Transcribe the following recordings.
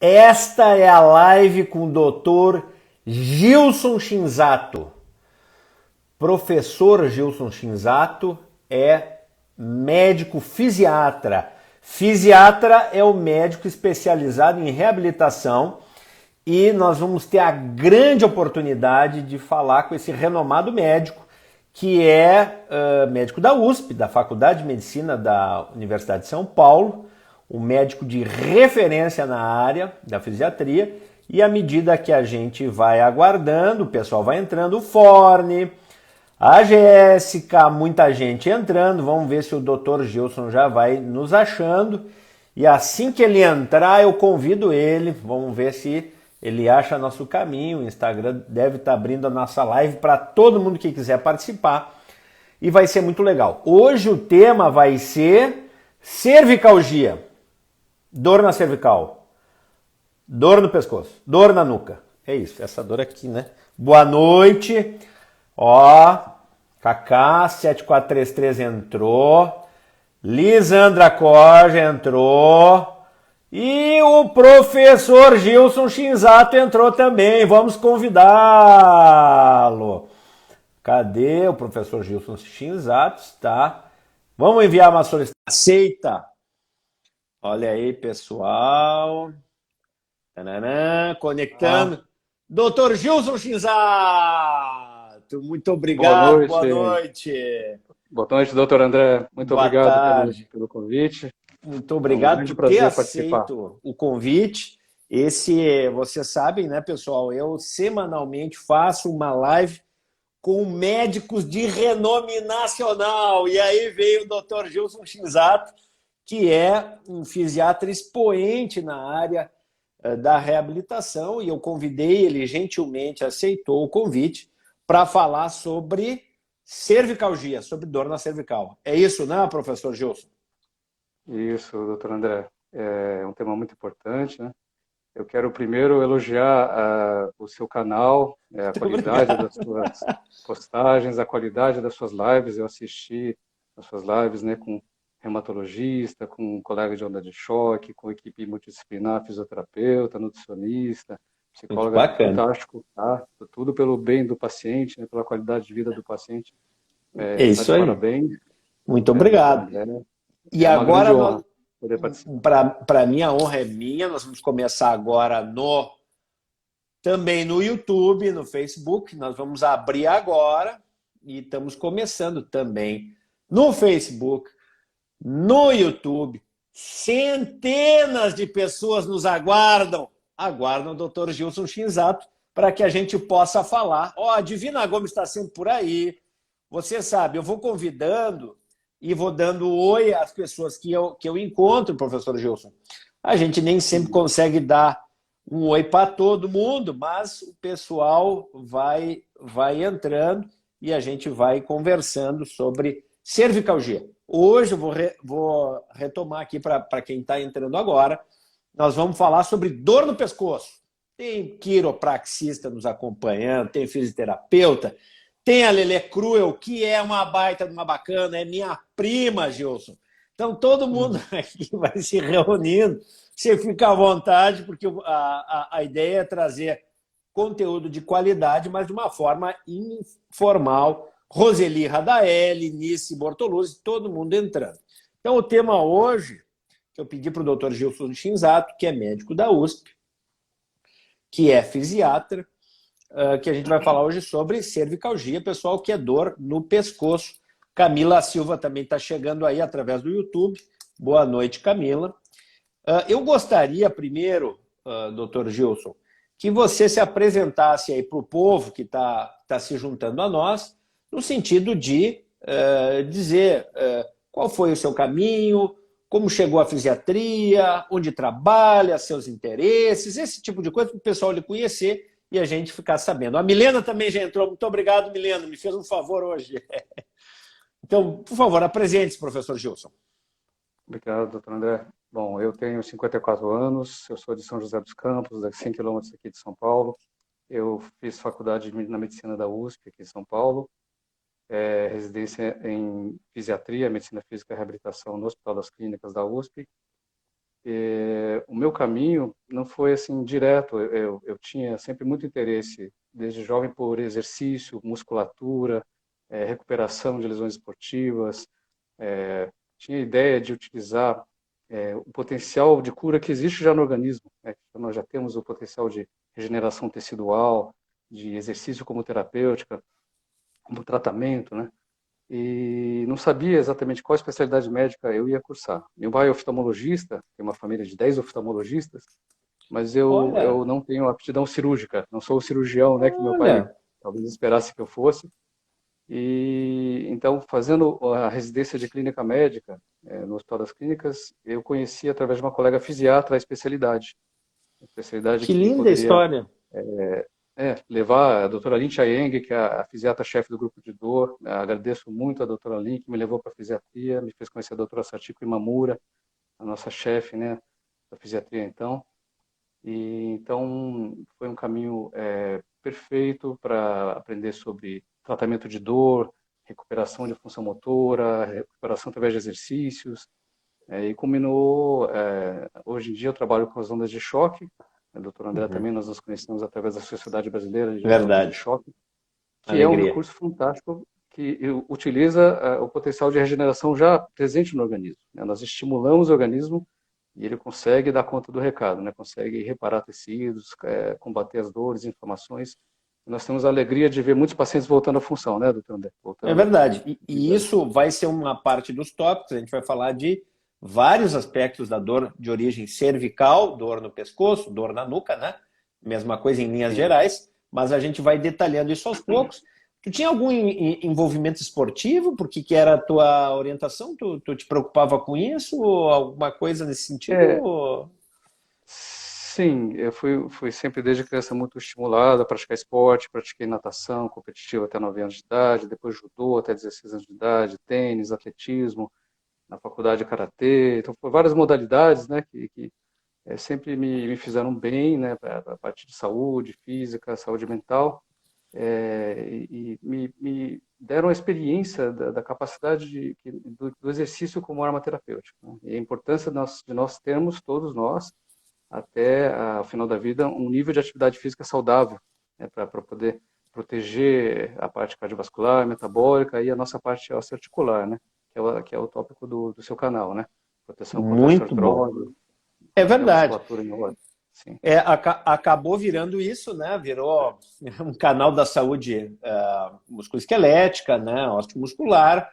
Esta é a live com o Dr. Gilson Shinzato. Professor Gilson Shinzato é médico fisiatra. Fisiatra é o médico especializado em reabilitação e nós vamos ter a grande oportunidade de falar com esse renomado médico que é médico da USP, da Faculdade de Medicina da Universidade de São Paulo, um médico de referência na área da fisiatria, e à medida que a gente vai aguardando, o pessoal vai entrando, o Forne, a Jéssica, muita gente entrando, vamos ver se o Dr. Gilson já vai nos achando, e assim que ele entrar eu convido ele, vamos ver se ele acha nosso caminho. O Instagram deve estar abrindo a nossa live para todo mundo que quiser participar e vai ser muito legal. Hoje o tema vai ser cervicalgia, dor na cervical, dor no pescoço, dor na nuca. É isso, essa dor aqui, né? Boa noite. Ó, Kaká 7433 entrou, Lisandra Corja entrou. E o professor Gilson Shinzato entrou também, vamos convidá-lo. Cadê o professor Gilson Shinzato? Está. Vamos enviar uma solicitação. Aceita. Olha aí, pessoal. Tananã, conectando. Doutor Gilson Shinzato, muito obrigado, boa noite. Boa noite, doutor André. Muito Boa obrigado tarde. pelo convite. Muito É um obrigado grande por ter prazer participar. aceito o convite. Vocês sabem, né, pessoal? Eu semanalmente faço uma live com médicos de renome nacional. E aí veio o Dr. Gilson Shinzato, que é um fisiatra expoente na área da reabilitação, e eu convidei, ele gentilmente aceitou o convite para falar sobre cervicalgia, sobre dor na cervical. É isso, né, professor Gilson? Isso, doutor André. É um tema muito importante, né? Eu quero primeiro elogiar o seu canal, a Muito qualidade obrigado. das suas postagens, a qualidade das suas lives. Eu assisti as suas lives, né, com reumatologista, com um colega de onda de choque, com equipe multidisciplinar, fisioterapeuta, nutricionista, Muito psicóloga. bacana. Fantástico, tá? Tudo pelo bem do paciente, né, pela qualidade de vida do paciente. É Está isso de aí. parabéns, Muito doutor obrigado. André. E É uma grande agora, honra poder participar. para mim, a honra é minha. Nós vamos começar agora também no YouTube, no Facebook. Nós vamos abrir agora e estamos começando também no Facebook, no YouTube. Centenas de pessoas nos aguardam o Dr. Gilson Shinzato para que a gente possa falar. Ó, a Divina Gomes está sempre por aí. Você sabe, eu vou convidando e vou dando oi às pessoas que eu encontro, professor Gilson. A gente nem sempre consegue dar um oi para todo mundo, mas o pessoal vai entrando e a gente vai conversando sobre cervicalgia. Hoje eu vou retomar aqui para quem está entrando agora. Nós vamos falar sobre dor no pescoço. Tem quiropraxista nos acompanhando, tem fisioterapeuta, tem a Lelê Cruel, que é uma baita de uma bacana, é minha prima, Gilson. Então, todo mundo aqui vai se reunindo. Você fica à vontade, porque a ideia é trazer conteúdo de qualidade, mas de uma forma informal. Roseli Radaeli, Nice Bortoluzzi, todo mundo entrando. Então, o tema hoje, que eu pedi para o Dr. Gilson Shinzato, que é médico da USP, que é fisiatra, que a gente vai falar hoje sobre cervicalgia, pessoal, que é dor no pescoço. Camila Silva também está chegando aí através do YouTube. Boa noite, Camila. Eu gostaria primeiro, doutor Gilson, que você se apresentasse aí para o povo que está se juntando a nós, no sentido de dizer qual foi o seu caminho, como chegou à fisiatria, onde trabalha, seus interesses, esse tipo de coisa, para o pessoal lhe conhecer e a gente ficar sabendo. A Milena também já entrou. Muito obrigado, Milena. Me fez um favor hoje. Então, por favor, apresente-se, professor Gilson. Obrigado, doutor André. Bom, eu tenho 54 anos, eu sou de São José dos Campos, a 100 quilômetros aqui de São Paulo. Eu fiz faculdade na medicina da USP, aqui em São Paulo, residência em fisiatria, medicina física e reabilitação no Hospital das Clínicas da USP. O meu caminho não foi assim direto. Eu tinha sempre muito interesse, desde jovem, por exercício, musculatura, recuperação de lesões esportivas. Tinha ideia de utilizar o potencial de cura que existe já no organismo, né? Nós já temos o potencial de regeneração tecidual, de exercício como terapêutica, como tratamento, né? E não sabia exatamente qual especialidade médica eu ia cursar. Meu pai é oftalmologista, tem uma família de 10 oftalmologistas, mas eu Olha, não tenho aptidão cirúrgica, não sou o cirurgião, né, que meu pai olha, talvez esperasse que eu fosse. E então, fazendo a residência de clínica médica, no Hospital das Clínicas, eu conheci através de uma colega fisiatra a especialidade que que linda poderia história. levar a doutora Lin Chayeng, que é a fisiatra-chefe do grupo de dor. Agradeço muito a doutora Lin, que me levou para a fisiatria, me fez conhecer a doutora Satiko Imamura, a nossa chefe, né, da fisiatria, então. E então foi um caminho perfeito para aprender sobre tratamento de dor, recuperação de função motora, recuperação através de exercícios. E culminou, hoje em dia eu trabalho com as ondas de choque. A doutora André Uhum. também, nós nos conhecemos através da Sociedade Brasileira de Ondas de Verdade. Choque, que é um Alegria. recurso fantástico que utiliza o potencial de regeneração já presente no organismo, né? Nós estimulamos o organismo e ele consegue dar conta do recado, né? Consegue reparar tecidos, combater as dores, inflamações. Nós temos a alegria de ver muitos pacientes voltando à função, né, doutor André? É Voltando verdade. à E atividade. isso vai ser uma parte dos tópicos. A gente vai falar de vários aspectos da dor de origem cervical, dor no pescoço, dor na nuca, né? Mesma coisa em linhas Sim. gerais, mas a gente vai detalhando isso aos poucos. Tu tinha algum envolvimento esportivo? Por que era a tua orientação? Tu te preocupava com isso? Ou alguma coisa nesse sentido? É, sim, eu fui sempre desde criança muito estimulado a praticar esporte, pratiquei natação competitiva até 9 anos de idade, depois judô até 16 anos de idade, tênis, atletismo, na faculdade karatê, então foram várias modalidades, né, que sempre me fizeram bem, né, para a parte de saúde física, saúde mental, e me deram a experiência da capacidade do exercício como arma terapêutica, né, e a importância de nós termos, todos nós, até o final da vida, um nível de atividade física saudável, né, para poder proteger a parte cardiovascular, metabólica e a nossa parte osteoarticular, né, que é o tópico do seu canal, né? Proteção contra a muito bom. osteoartrose, É manter a verdade. musculatura em ordem. Sim, Acabou virando isso, né? Virou um canal da saúde musculoesquelética, né? Osteomuscular.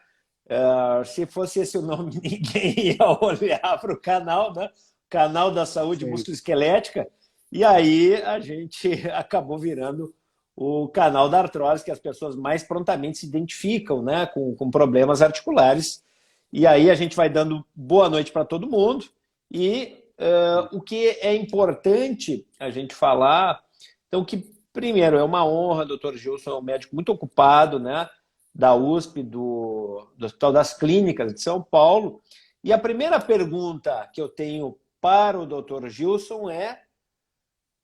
Se fosse esse o nome, ninguém ia olhar para o canal, né? Canal da saúde sim, musculoesquelética. E aí a gente acabou virando o canal da artrose, que as pessoas mais prontamente se identificam, né? Com problemas articulares. E aí a gente vai dando boa noite para todo mundo. E sim. o que é importante a gente falar, então, que primeiro é uma honra, doutor Gilson é um médico muito ocupado, né? Da USP, do Hospital das Clínicas de São Paulo. E a primeira pergunta que eu tenho para o doutor Gilson é: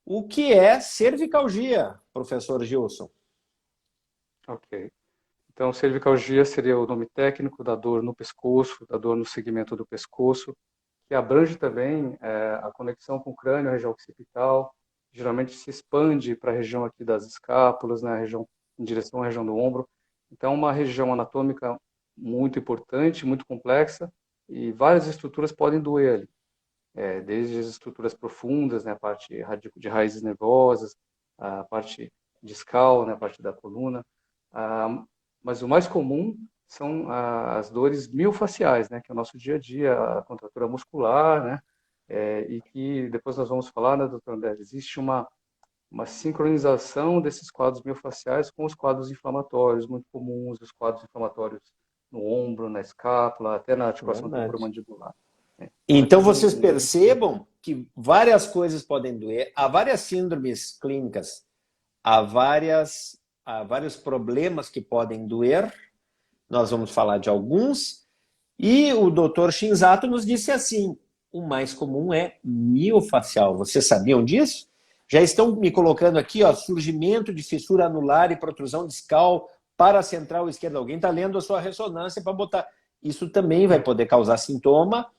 o que é cervicalgia, professor Gilson? Ok. Então, cervicalgia seria o nome técnico da dor no pescoço, da dor no segmento do pescoço, que abrange também a conexão com o crânio, a região occipital, geralmente se expande para a região aqui das escápulas, né, a região, em direção à região do ombro. Então, uma região anatômica muito importante, muito complexa, e várias estruturas podem doer ali, desde as estruturas profundas, né, a parte de raízes nervosas, a parte discal, né, a parte da coluna, ah, mas o mais comum são as dores miofaciais, né, que é o nosso dia a dia, a contratura muscular, né, e que depois nós vamos falar, né, doutor André, existe uma sincronização desses quadros miofaciais com os quadros inflamatórios muito comuns, os quadros inflamatórios no ombro, na escápula, até na articulação Verdade. temporomandibular, né. Então é Então tudo vocês um grande conjunto. percebam que várias coisas podem doer, há várias síndromes clínicas, há vários problemas que podem doer. Nós vamos falar de alguns. E o doutor Shinzato nos disse assim: o mais comum é miofacial. Vocês sabiam disso? Já estão me colocando aqui, ó, surgimento de fissura anular e protrusão discal paracentral esquerda. Alguém está lendo a sua ressonância para botar. Isso também vai poder causar sintoma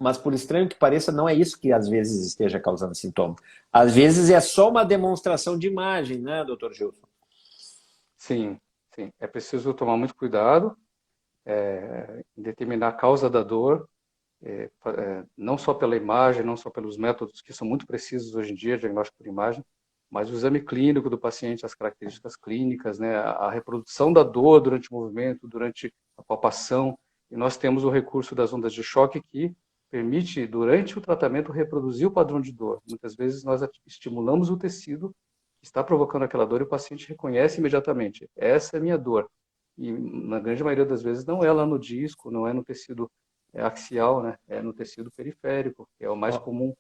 mas por estranho que pareça, não é isso que às vezes esteja causando sintoma. Às vezes é só uma demonstração de imagem, né, doutor Gilson? Sim, sim. É preciso tomar muito cuidado em determinar a causa da dor, não só pela imagem, não só pelos métodos que são muito precisos hoje em dia, diagnóstico por imagem, mas o exame clínico do paciente, as características clínicas, né, a reprodução da dor durante o movimento, durante a palpação. E nós temos o recurso das ondas de choque que permite, durante o tratamento, reproduzir o padrão de dor. Muitas vezes nós estimulamos o tecido que está provocando aquela dor e o paciente reconhece imediatamente. Essa é a minha dor. E na grande maioria das vezes não é lá no disco, não é no tecido axial, né? É no tecido periférico, que é o mais comum,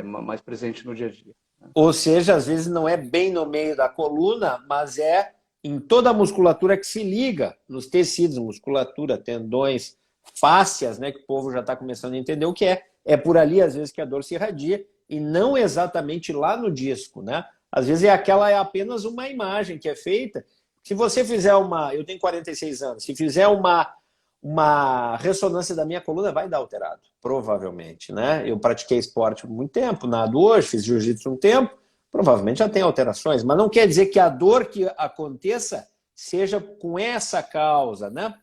mais presente no dia a dia. Né? Ou seja, às vezes não é bem no meio da coluna, mas é em toda a musculatura que se liga nos tecidos, musculatura, tendões, fáscias, né, que o povo já está começando a entender o que é. É por ali, às vezes, que a dor se irradia e não exatamente lá no disco, né? Às vezes é apenas uma imagem que é feita. Se você fizer eu tenho 46 anos, se fizer uma ressonância da minha coluna, vai dar alterado, provavelmente, né? Eu pratiquei esporte por muito tempo, nado hoje, fiz jiu-jitsu um tempo, provavelmente já tem alterações, mas não quer dizer que a dor que aconteça seja com essa causa, né?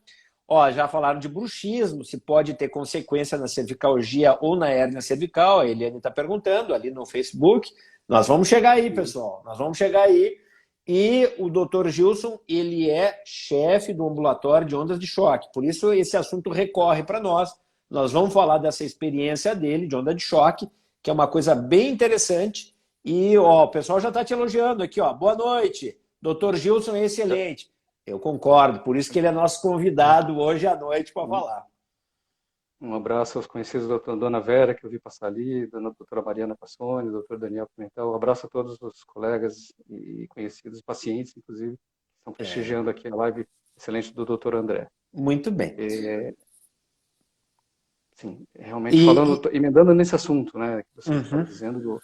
Ó, já falaram de bruxismo, se pode ter consequência na cervicalgia ou na hérnia cervical, a Eliane está perguntando ali no Facebook. Nós vamos chegar aí, pessoal, nós vamos chegar aí. E o Dr. Gilson, ele é chefe do ambulatório de ondas de choque, por isso esse assunto recorre para nós. Nós vamos falar dessa experiência dele de onda de choque, que é uma coisa bem interessante. E ó, o pessoal já está te elogiando aqui, ó. Boa noite, Dr. Gilson é excelente. Eu concordo, por isso que ele é nosso convidado hoje à noite para falar. Um abraço aos conhecidos da Dona Vera, que eu vi passar ali, da doutora Mariana Passoni, doutor Daniel Pimentel. Um abraço a todos os colegas e conhecidos, pacientes, inclusive, que estão prestigiando aqui a live excelente do doutor André. Muito bem. Sim, realmente emendando nesse assunto, né, que você está dizendo,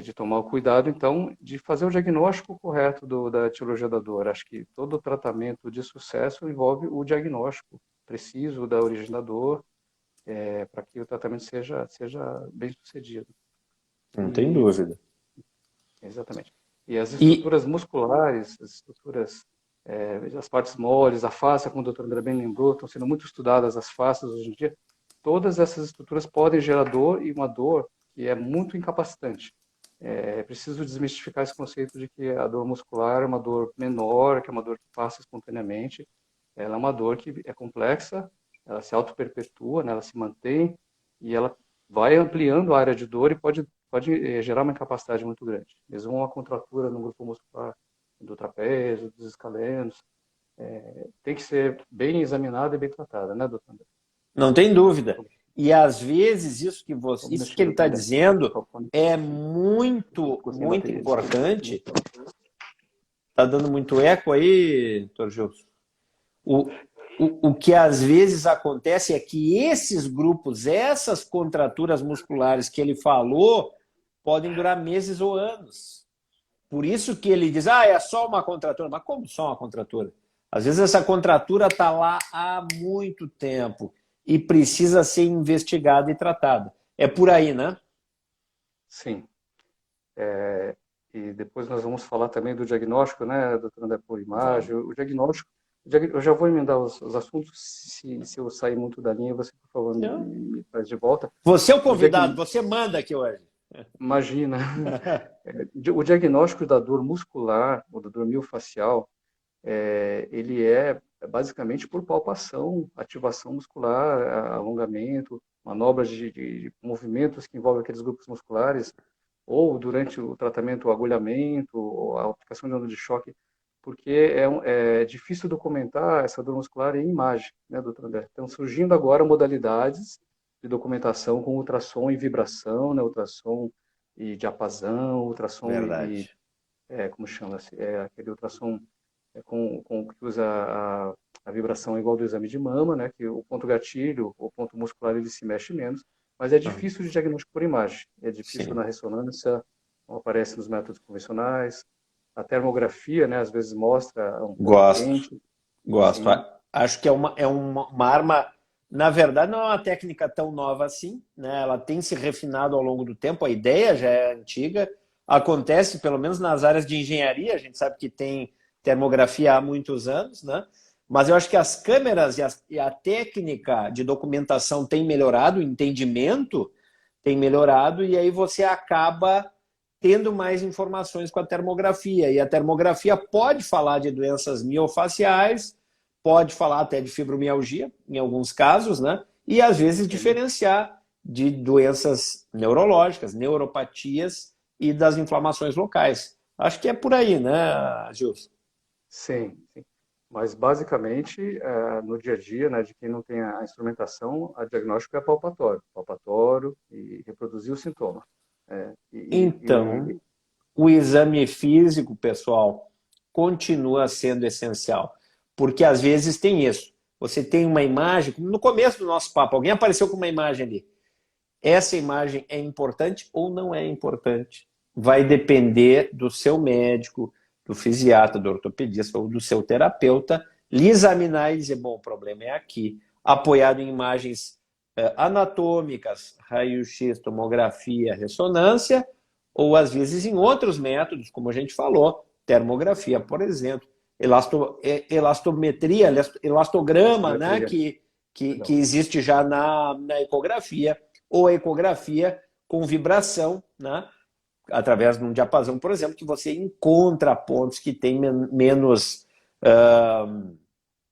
de tomar o cuidado, então, de fazer o diagnóstico correto da etiologia da dor. Acho que todo tratamento de sucesso envolve o diagnóstico preciso da origem da dor, para que o tratamento seja bem sucedido. Não tem dúvida. Exatamente. E as estruturas musculares, as estruturas, as partes moles, a face, como o doutor André bem lembrou, estão sendo muito estudadas as faces hoje em dia. Todas essas estruturas podem gerar dor, e uma dor que é muito incapacitante. É preciso desmistificar esse conceito de que a dor muscular é uma dor menor, que é uma dor que passa espontaneamente. Ela é uma dor que é complexa, ela se auto-perpetua, né? Ela se mantém e ela vai ampliando a área de dor e pode gerar uma incapacidade muito grande. Mesmo uma contratura no grupo muscular do trapézio, dos escalenos, tem que ser bem examinada e bem tratada, né, doutor André? Não tem dúvida. E às vezes isso que ele está dizendo é muito importante. Está dando muito eco aí, doutor Gilson? O que às vezes acontece é que esses grupos, essas contraturas musculares que ele falou, podem durar meses ou anos. Por isso que ele diz, é só uma contratura. Mas como só uma contratura? Às vezes essa contratura está lá há muito tempo e precisa ser investigada e tratada. É por aí, né? Sim. E depois nós vamos falar também do diagnóstico, né, doutor André, por imagem. O diagnóstico, eu já vou emendar os assuntos, se eu sair muito da linha, você, por favor, me traz de volta. Você é o convidado, você manda aqui hoje. Imagina. O diagnóstico da dor muscular, ou da dor miofascial, ele é basicamente por palpação, ativação muscular, alongamento, manobras de movimentos que envolvem aqueles grupos musculares, ou durante o tratamento, o agulhamento, ou a aplicação de onda de choque, porque é difícil documentar essa dor muscular em imagem, né, doutor André? Estão surgindo agora modalidades de documentação com ultrassom e vibração, né, ultrassom e diapasão, ultrassom como chama-se? Aquele ultrassom que usa a vibração igual do exame de mama, né, que o ponto gatilho, o ponto muscular, ele se mexe menos, mas é difícil de diagnóstico por imagem, é difícil na ressonância, não aparece nos métodos convencionais. A termografia, né, às vezes mostra um ponto quente. Gosto. Acho que é uma arma Na verdade, não é uma técnica tão nova assim, né? Ela tem se refinado ao longo do tempo, a ideia já é antiga, acontece pelo menos nas áreas de engenharia, a gente sabe que tem termografia há muitos anos, né? Mas eu acho que as câmeras e a técnica de documentação tem melhorado, o entendimento tem melhorado, e aí você acaba tendo mais informações com a termografia. E a termografia pode falar de doenças miofaciais, pode falar até de fibromialgia, em alguns casos, né? E às vezes diferenciar de doenças neurológicas, neuropatias e das inflamações locais. Acho que é por aí, né, Gilson? Sim, sim. Mas basicamente, no dia a dia, né, de quem não tem a instrumentação, a diagnóstico é palpatório e reproduzir o sintoma. Então, o exame físico, pessoal, continua sendo essencial. Porque às vezes tem isso. Você tem uma imagem, no começo do nosso papo, alguém apareceu com uma imagem ali. Essa imagem é importante ou não é importante? Vai depender do seu médico, do fisiatra, do ortopedista ou do seu terapeuta lhe examinar e dizer, bom, o problema é aqui. Apoiado em imagens anatômicas, raio-x, tomografia, ressonância, ou às vezes em outros métodos, como a gente falou, termografia, por exemplo, elastometria, elastograma, né, que existe já na ecografia, ou a ecografia com vibração, né, através de um diapasão, por exemplo, que você encontra pontos que têm menos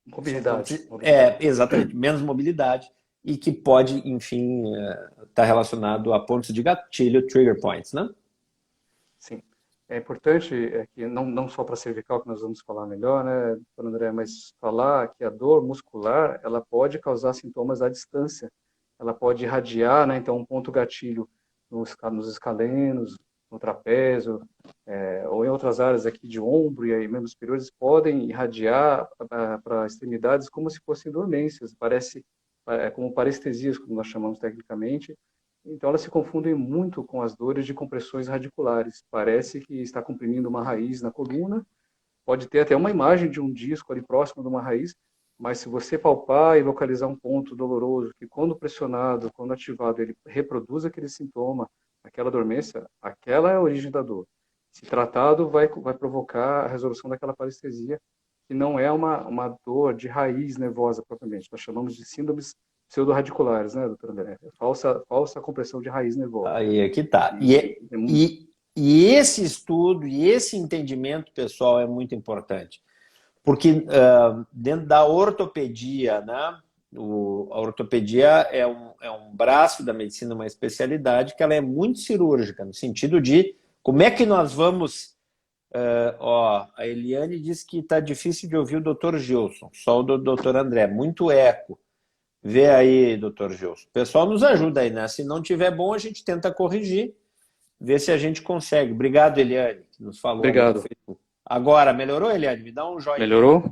mobilidade. exatamente, menos mobilidade e que pode, enfim, estar relacionado a pontos de gatilho, trigger points, né? Sim. É importante que não só para cervical, que nós vamos falar melhor, né, doutor André, mas falar que a dor muscular, ela pode causar sintomas à distância. Ela pode irradiar, né, então um ponto gatilho nos escalenos, no trapézio, ou em outras áreas aqui de ombro e aí membros superiores, podem irradiar para extremidades como se fossem dormências. Parece como parestesias, como nós chamamos tecnicamente. Então, elas se confundem muito com as dores de compressões radiculares. Parece que está comprimindo uma raiz na coluna, pode ter até uma imagem de um disco ali próximo de uma raiz, mas se você palpar e localizar um ponto doloroso, que quando pressionado, quando ativado, ele reproduz aquele sintoma, aquela dormência, aquela é a origem da dor. Se tratado, vai provocar a resolução daquela parestesia, que não é uma dor de raiz nervosa propriamente. Nós chamamos de síndromes pseudo-radiculares, né, doutor André? Falsa compressão de raiz nervosa. Aí é que tá. E esse estudo e esse entendimento, pessoal, é muito importante. Porque dentro da ortopedia, né, a ortopedia é um braço da medicina, uma especialidade que ela é muito cirúrgica, no sentido de como é que nós vamos... a Eliane disse que está difícil de ouvir o doutor Gilson, só o doutor André, muito eco. Vê aí, doutor Gilson. O pessoal nos ajuda aí, né? Se não tiver bom, a gente tenta corrigir, ver se a gente consegue. Obrigado, Eliane, que nos falou. Obrigado. Agora, melhorou, Eliane? Me dá um joinha. Melhorou?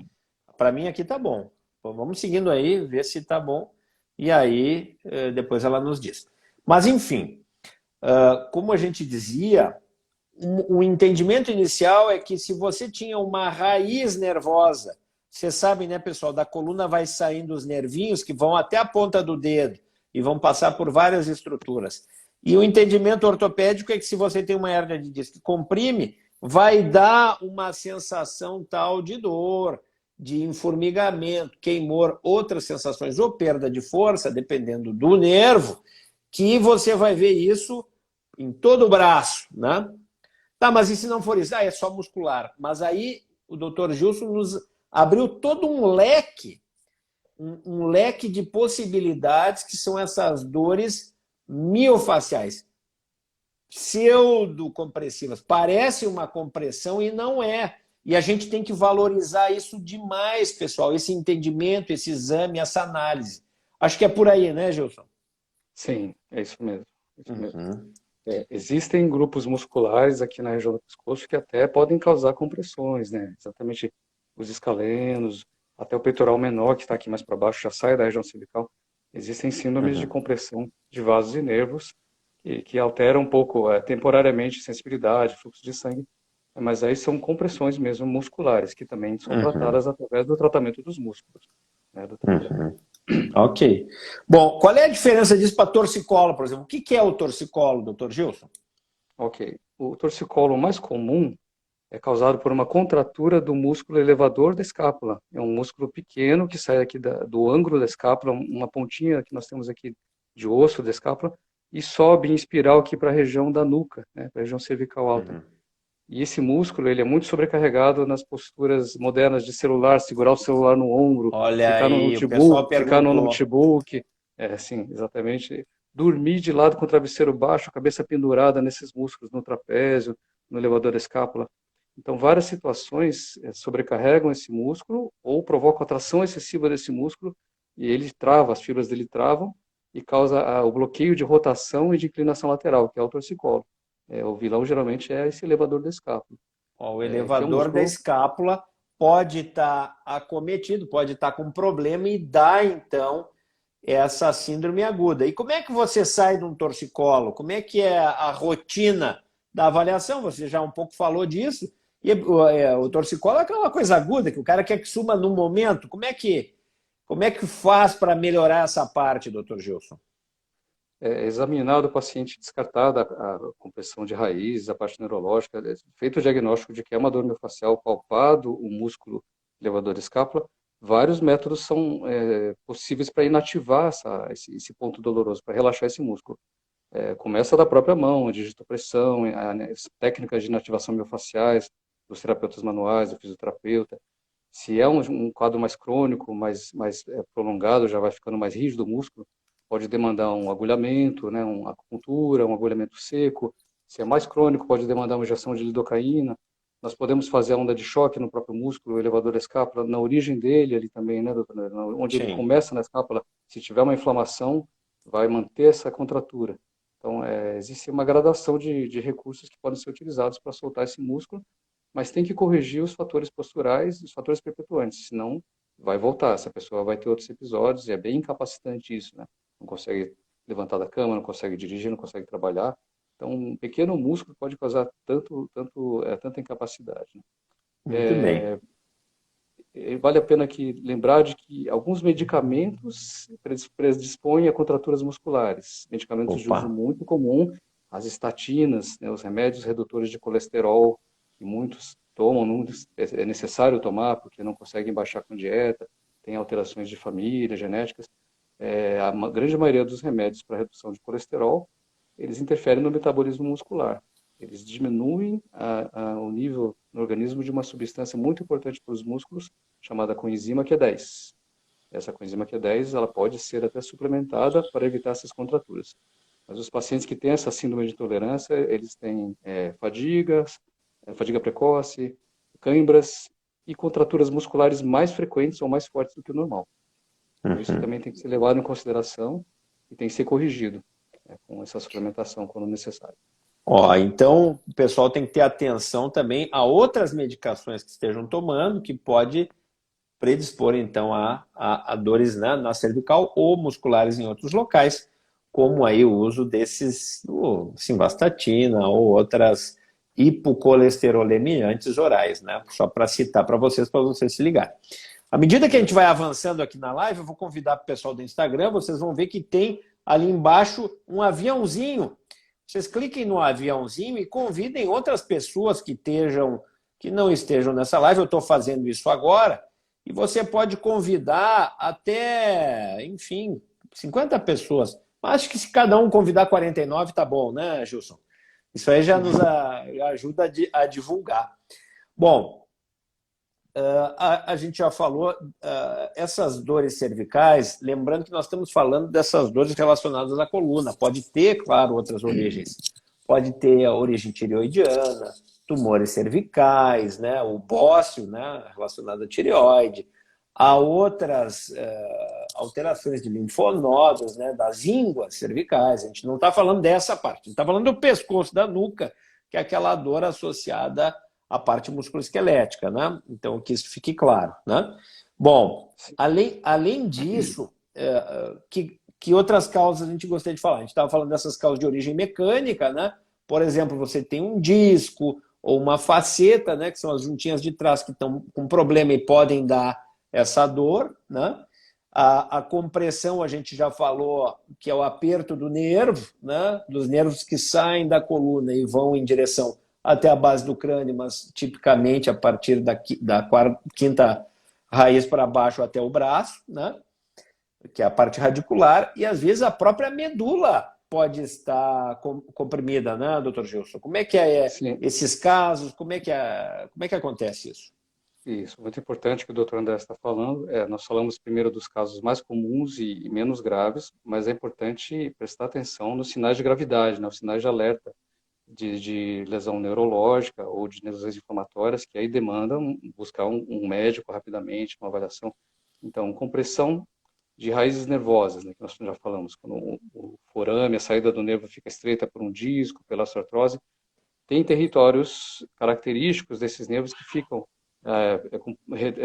Para mim aqui tá bom. Então, vamos seguindo aí, ver se tá bom. E aí, depois ela nos diz. Mas, enfim, como a gente dizia, o entendimento inicial é que se você tinha uma raiz nervosa, vocês sabem, né, pessoal, da coluna vai saindo os nervinhos que vão até a ponta do dedo e vão passar por várias estruturas. E o entendimento ortopédico é que se você tem uma hérnia de disco que comprime, vai dar uma sensação tal de dor, de informigamento, queimor, outras sensações ou perda de força, dependendo do nervo, que você vai ver isso em todo o braço, né? Tá, mas e se não for isso? É só muscular. Mas aí o doutor Gilson nos abriu todo um leque de possibilidades que são essas dores miofaciais, pseudocompressivas. Parece uma compressão e não é. E a gente tem que valorizar isso demais, pessoal, esse entendimento, esse exame, essa análise. Acho que é por aí, né, Gilson? Sim, é isso mesmo. Existem grupos musculares aqui na região do pescoço que até podem causar compressões, né? Exatamente os escalenos, até o peitoral menor, que está aqui mais para baixo, já sai da região cervical. Existem síndromes de compressão de vasos e nervos que alteram um pouco, temporariamente, sensibilidade, fluxo de sangue, mas aí são compressões mesmo musculares, que também são tratadas através do tratamento dos músculos. Né, doutor André? Ok. Bom, qual é a diferença disso para torcicolo, por exemplo? O que é o torcicolo, doutor Gilson? Ok. O torcicolo mais comum é causado por uma contratura do músculo elevador da escápula. É um músculo pequeno que sai aqui do ângulo da escápula, uma pontinha que nós temos aqui de osso da escápula, e sobe em espiral aqui para a região da nuca, né, para a região cervical alta. Uhum. E esse músculo, ele é muito sobrecarregado nas posturas modernas de celular, segurar o celular no ombro, Olha aí, o pessoal ficar no perguntou. notebook, sim, exatamente. Dormir de lado com o travesseiro baixo, a cabeça pendurada nesses músculos, no trapézio, no elevador da escápula. Então, várias situações sobrecarregam esse músculo ou provocam a tração excessiva desse músculo e ele trava, as fibras dele travam e causa o bloqueio de rotação e de inclinação lateral, que é o torcicolo. O vilão geralmente é esse elevador da escápula, Ó, o que é um elevador da músculo. escápula pode estar acometido, pode estar com problema e dá, então, essa síndrome aguda. E como é que você sai de um torcicolo? Como é que é a rotina da avaliação? Você já um pouco falou disso. E o torcicolo é aquela coisa aguda que o cara quer que suma no momento. Como é que faz para melhorar essa parte, doutor Gilson? Examinado o paciente, descartada a compressão de raiz, a parte neurológica, feito o diagnóstico de que é uma dor miofascial, palpado o músculo elevador da escápula, vários métodos são possíveis para inativar esse ponto doloroso, para relaxar esse músculo. Começa da própria mão, a digitopressão, as técnicas de inativação miofasciais, dos terapeutas manuais, do fisioterapeuta. Se é um quadro mais crônico, mais prolongado, já vai ficando mais rígido o músculo, pode demandar um agulhamento, né, uma acupuntura, um agulhamento seco. Se é mais crônico, pode demandar uma injeção de lidocaína. Nós podemos fazer a onda de choque no próprio músculo, o elevador da escápula, na origem dele ali também, né, doutor? Onde ele Sim. começa na escápula, se tiver uma inflamação, vai manter essa contratura. Então, existe uma gradação de recursos que podem ser utilizados para soltar esse músculo, mas tem que corrigir os fatores posturais e os fatores perpetuantes, senão vai voltar. Essa pessoa vai ter outros episódios e é bem incapacitante isso, né? Não consegue levantar da cama, não consegue dirigir, não consegue trabalhar. Então, um pequeno músculo pode causar tanta incapacidade, né? Muito bem. Vale a pena lembrar de que alguns medicamentos predispõem a contraturas musculares. Medicamentos de Opa. uso muito comum, as estatinas, né, os remédios redutores de colesterol, que muitos tomam, não é necessário tomar porque não conseguem baixar com dieta, tem alterações de família, genéticas. A grande maioria dos remédios para redução de colesterol, eles interferem no metabolismo muscular. Eles diminuem o nível no organismo de uma substância muito importante para os músculos, chamada coenzima Q10. Essa coenzima Q10 ela pode ser até suplementada para evitar essas contraturas. Mas os pacientes que têm essa síndrome de intolerância, eles têm fadiga precoce, câimbras e contraturas musculares mais frequentes ou mais fortes do que o normal. Então, isso Uhum. também tem que ser levado em consideração e tem que ser corrigido, né, com essa suplementação quando necessário. Ó, então, o pessoal tem que ter atenção também a outras medicações que estejam tomando, que pode predispor, então, a dores, né, na cervical ou musculares em outros locais, como aí o uso desses, simvastatina ou outras hipocolesterolemiantes orais, né? Só para citar para vocês se ligarem. À medida que a gente vai avançando aqui na live, eu vou convidar o pessoal do Instagram, vocês vão ver que tem ali embaixo um aviãozinho. Vocês cliquem no aviãozinho e convidem outras pessoas que não estejam nessa live. Eu estou fazendo isso agora. E você pode convidar até, enfim, 50 pessoas. Acho que se cada um convidar 49, tá bom, né, Gilson? Isso aí já nos ajuda a divulgar. Bom, a gente já falou, essas dores cervicais, lembrando que nós estamos falando dessas dores relacionadas à coluna. Pode ter, claro, outras origens. Pode ter a origem tireoidiana, tumores cervicais, né, o bócio, né, relacionado à tireoide. Há outras alterações de linfonodos, né, das ínguas cervicais. A gente não está falando dessa parte, a gente está falando do pescoço, da nuca, que é aquela dor associada à parte musculoesquelética, né? Então, que isso fique claro, né? Bom, além disso, que outras causas a gente gostaria de falar? A gente estava falando dessas causas de origem mecânica, né? Por exemplo, você tem um disco ou uma faceta, né? Que são as juntinhas de trás que estão com problema e podem dar essa dor, né? A compressão, a gente já falou, que é o aperto do nervo, né? Dos nervos que saem da coluna e vão em direção até a base do crânio, mas tipicamente a partir da quinta raiz para baixo até o braço, né? Que é a parte radicular, e às vezes a própria medula pode estar comprimida, né, doutor Gilson? Como é que Sim. esses casos, como é que acontece isso? Isso, muito importante que o Dr. André está falando. Nós falamos primeiro dos casos mais comuns e menos graves, mas é importante prestar atenção nos sinais de gravidade, né, os sinais de alerta de lesão neurológica ou de lesões inflamatórias, que aí demandam buscar um médico rapidamente, uma avaliação. Então, compressão de raízes nervosas, né, que nós já falamos, quando o forame, a saída do nervo fica estreita por um disco, pela artrose, tem territórios característicos desses nervos que ficam com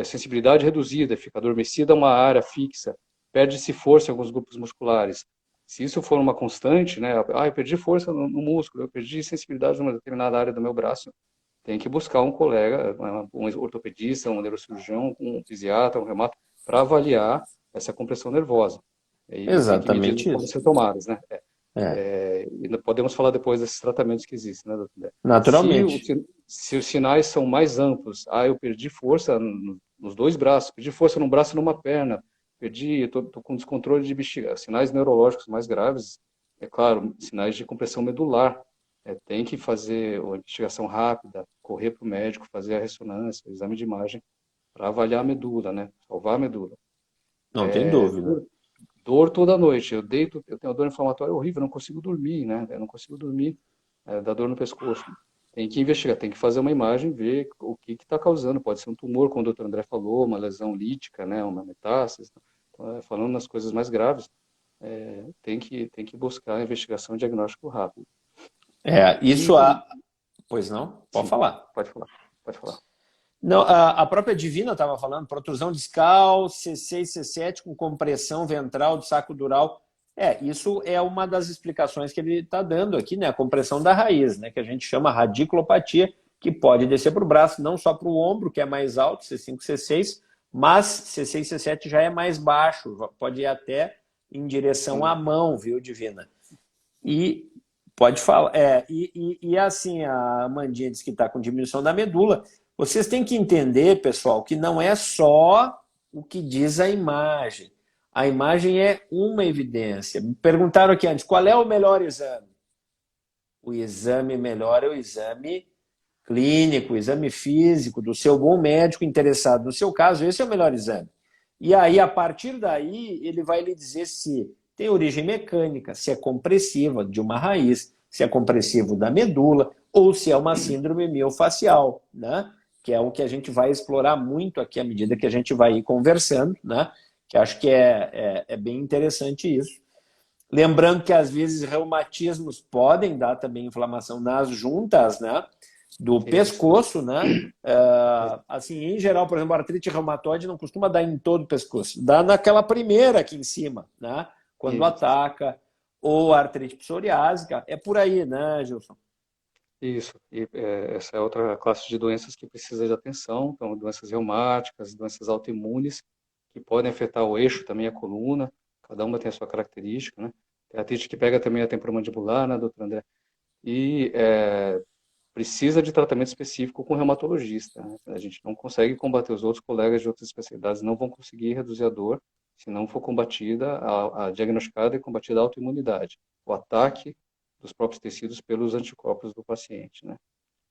sensibilidade reduzida, fica adormecida uma área fixa, perde-se força em alguns grupos musculares. Se isso for uma constante, né, eu perdi força no músculo, eu perdi sensibilidade numa determinada área do meu braço, tem que buscar um colega, um ortopedista, um neurocirurgião, um fisiatra, um reumato, para avaliar essa compressão nervosa. E tem que medir Exatamente como isso. ser tomadas, né? É, E podemos falar depois desses tratamentos que existem, né, doutor? naturalmente. Se os sinais são mais amplos, eu perdi força nos dois braços, perdi força num braço e numa perna, estou com descontrole de bexiga, sinais neurológicos mais graves, é claro, sinais de compressão medular, tem que fazer uma investigação rápida, correr para o médico, fazer a ressonância, o exame de imagem, para avaliar a medula, né, salvar a medula. Não tem dúvida. Dor toda noite, eu tenho uma dor inflamatória horrível, eu não consigo dormir, né, eu não consigo dormir, dá dor no pescoço. Tem que investigar, tem que fazer uma imagem, ver o que está causando. Pode ser um tumor, como o doutor André falou, uma lesão lítica, né, uma metástase. Então, falando nas coisas mais graves, tem que buscar a investigação e diagnóstico rápido. Isso E, Pois não? Pode sim, falar. pode falar, pode falar. Não, a própria Divina estava falando, protrusão discal, C6, C7 com compressão ventral do saco dural. Isso é uma das explicações que ele está dando aqui, né? A compressão da raiz, né? Que a gente chama radiculopatia, que pode descer para o braço, não só para o ombro, que é mais alto, C5, C6, mas C6, C7 já é mais baixo, pode ir até em direção à Sim, mão, viu, Divina? E pode falar. E assim, a Amandinha disse que está com diminuição da medula. Vocês têm que entender, pessoal, que não é só o que diz a imagem. A imagem é uma evidência. Me perguntaram aqui antes, qual é o melhor exame? O exame melhor é o exame clínico, o exame físico do seu bom médico interessado no seu caso. Esse é o melhor exame. E aí, a partir daí, ele vai lhe dizer se tem origem mecânica, se é compressiva de uma raiz, se é compressivo da medula, ou se é uma síndrome miofacial, né? Que é o que a gente vai explorar muito aqui à medida que a gente vai ir conversando, né? Que acho que é bem interessante isso. Lembrando que, às vezes, reumatismos podem dar também inflamação nas juntas, né? Do isso. pescoço, né? Assim, em geral, por exemplo, a artrite reumatoide não costuma dar em todo o pescoço, dá naquela primeira aqui em cima, né? Quando Isso. ataca, ou a artrite psoriásica, é por aí, né, Gilson? Isso, essa é outra classe de doenças que precisa de atenção, então doenças reumáticas, doenças autoimunes, que podem afetar o eixo também, a coluna, cada uma tem a sua característica, né? Tem artrite que pega também a temporomandibular, né, doutor André? E precisa de tratamento específico com o reumatologista, né? A gente não consegue combater os outros colegas de outras especialidades, não vão conseguir reduzir a dor se não for combatida, a diagnosticada e combatida a autoimunidade, o ataque dos próprios tecidos pelos anticorpos do paciente, né?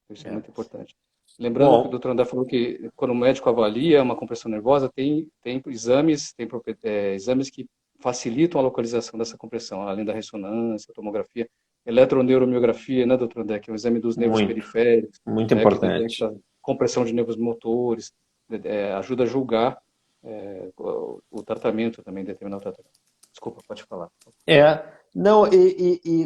Isso é É. muito importante. Lembrando que o Bom, doutor André falou que quando o médico avalia uma compressão nervosa, tem exames, exames que facilitam a localização dessa compressão, além da ressonância, tomografia, eletroneuromiografia, né, doutor André, que é um exame dos nervos muito, periféricos, muito né, que importante. detecta compressão de nervos motores, ajuda a julgar o tratamento também, determinar o tratamento. Desculpa, pode falar. Não,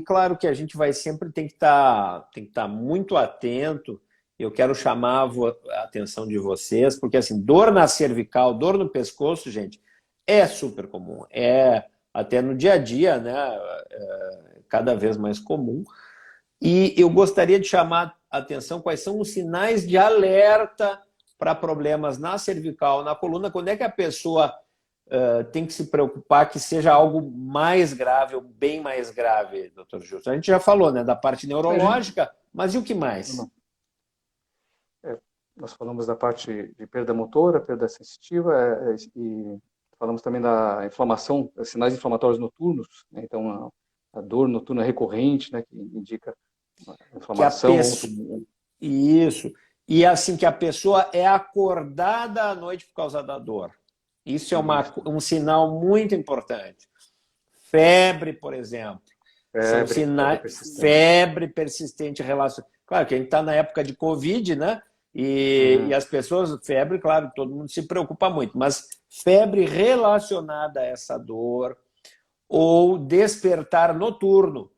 claro que a gente vai sempre tem que estar muito atento. Eu quero chamar a atenção de vocês, porque assim, dor na cervical, dor no pescoço, gente, é super comum. É até no dia a dia, né? Cada vez mais comum. E eu gostaria de chamar a atenção quais são os sinais de alerta para problemas na cervical, na coluna, quando é que a pessoa tem que se preocupar que seja algo mais grave ou bem mais grave, doutor Gilson? A gente já falou, né, da parte neurológica, mas e o que mais? É, nós falamos da parte de perda motora, perda sensitiva, e falamos também da inflamação, sinais inflamatórios noturnos, né? Então, a dor noturna recorrente, né, que indica Que a inflamação. pessoa... Isso. E assim, que a pessoa é acordada à noite por causa da dor. Isso é um sinal muito importante. Febre, por exemplo. São sinais. Febre persistente relacionada. Claro que a gente está na época de Covid, né? E as pessoas, febre, claro, todo mundo se preocupa muito, mas febre relacionada a essa dor ou despertar noturno.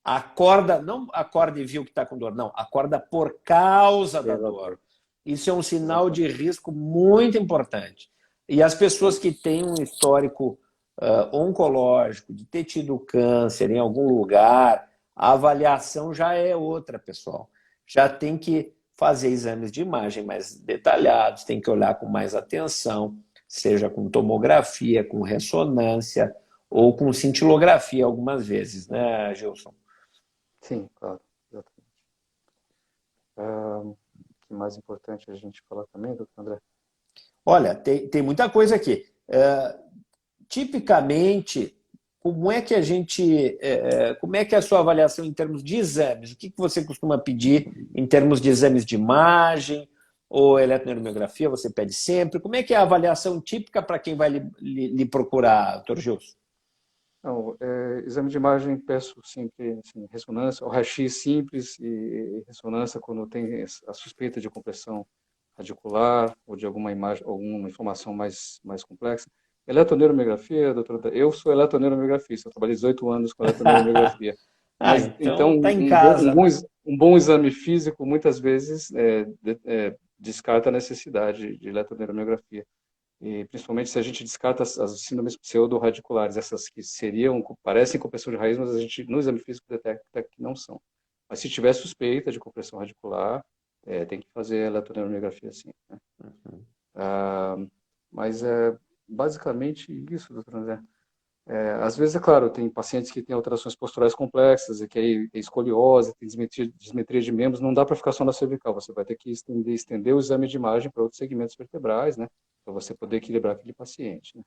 Acorda, não acorda e viu que está com dor, não, acorda por causa da dor. Isso é um sinal de risco muito importante. E as pessoas que têm um histórico oncológico, de ter tido câncer em algum lugar, a avaliação já é outra, pessoal. Já tem que fazer exames de imagem mais detalhados, tem que olhar com mais atenção, seja com tomografia, com ressonância ou com cintilografia algumas vezes, né, Gilson? Sim, claro, exatamente. O que mais importante a gente falar também, doutor André? Olha, tem muita coisa aqui. Tipicamente, como é que como é que é a sua avaliação em termos de exames? O que você costuma pedir em termos de exames de imagem ou eletromiografia? Você pede sempre? Como é que é a avaliação típica para quem vai lhe procurar, doutor Gilson? Não, exame de imagem peço sempre assim, ressonância, o raio-x simples e ressonância quando tem a suspeita de compressão radicular ou de alguma imagem, alguma informação mais complexa. Eletroneuromografia, doutor, eu sou eletroneuromografista, eu trabalhei 18 anos com eletroneuromografia. Mas então tá em casa, um bom exame físico muitas vezes descarta a necessidade de eletroneuromografia. E principalmente se a gente descarta as síndromes pseudo-radiculares, essas que parecem compressão de raiz, mas a gente no exame físico detecta que não são. Mas se tiver suspeita de compressão radicular, tem que fazer a eletroneuromografia sim, né? Mas é basicamente isso, doutor André. Às vezes, é claro, tem pacientes que têm alterações posturais complexas, e que aí tem escoliose, tem dismetria de membros, não dá para ficar só na cervical, você vai ter que estender o exame de imagem para outros segmentos vertebrais, né, para você poder equilibrar aquele paciente, né?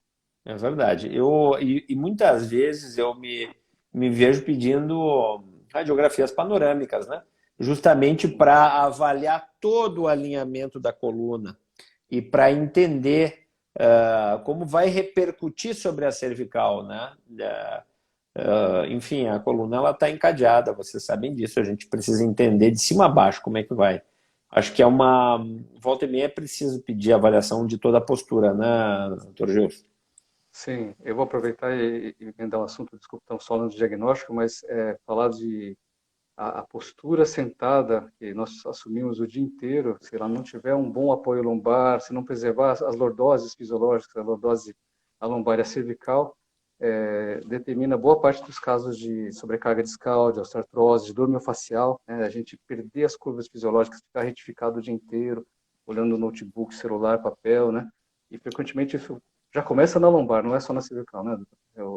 É verdade. E muitas vezes eu me vejo pedindo radiografias panorâmicas, né? Justamente para avaliar todo o alinhamento da coluna e para entender como vai repercutir sobre a cervical, né? Enfim, a coluna ela está encadeada, vocês sabem disso, a gente precisa entender de cima a baixo como é que vai. Acho que volta e meia é preciso pedir avaliação de toda a postura, né, doutor Gilson? Sim, eu vou aproveitar e emendar um assunto, desculpa, estamos falando de diagnóstico, mas falar de a postura sentada que nós assumimos o dia inteiro, se ela não tiver um bom apoio lombar, se não preservar as lordoses fisiológicas, a lordose a lombar e a cervical, determina boa parte dos casos de sobrecarga discal, de osteoartrose, de dor miofascial, né? A gente perder as curvas fisiológicas, ficar retificado o dia inteiro, olhando notebook, celular, papel, né? E frequentemente isso já começa na lombar, não é só na cervical, né?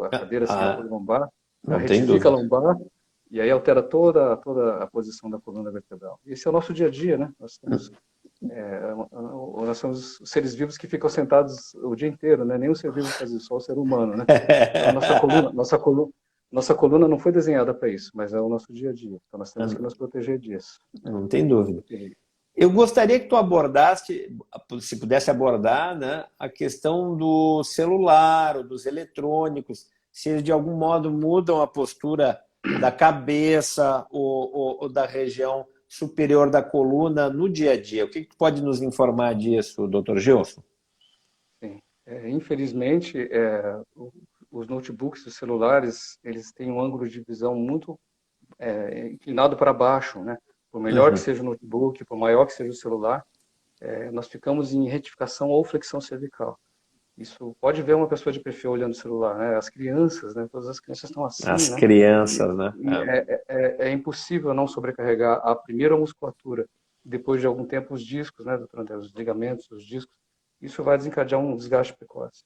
A cadeira sem apoio lombar, ela Não tem retifica a dúvida. lombar e aí altera toda a posição da coluna vertebral. Esse é o nosso dia a dia, né? Nós somos seres vivos que ficam sentados o dia inteiro, né? Nenhum ser vivo faz isso, só o ser humano, né? Então, nossa coluna não foi desenhada para isso, mas é o nosso dia a dia. Então, nós temos que nos proteger disso, né? Não tem dúvida. Eu gostaria que tu abordasse, se pudesse abordar, né, a questão do celular ou dos eletrônicos, se eles de algum modo mudam a postura da cabeça ou da região superior da coluna no dia a dia. O que tu pode nos informar disso, doutor Gilson? Sim. Infelizmente, os notebooks, os celulares, eles têm um ângulo de visão muito inclinado para baixo, né? Por melhor que seja o notebook, por maior que seja o celular, nós ficamos em retificação ou flexão cervical. Isso pode ver uma pessoa de perfil olhando o celular, né? As crianças, né? Todas as crianças estão assim, As né? crianças, né? É impossível não sobrecarregar a primeira musculatura, depois de algum tempo os discos, né, doutor André? Os ligamentos, os discos. Isso vai desencadear um desgaste precoce.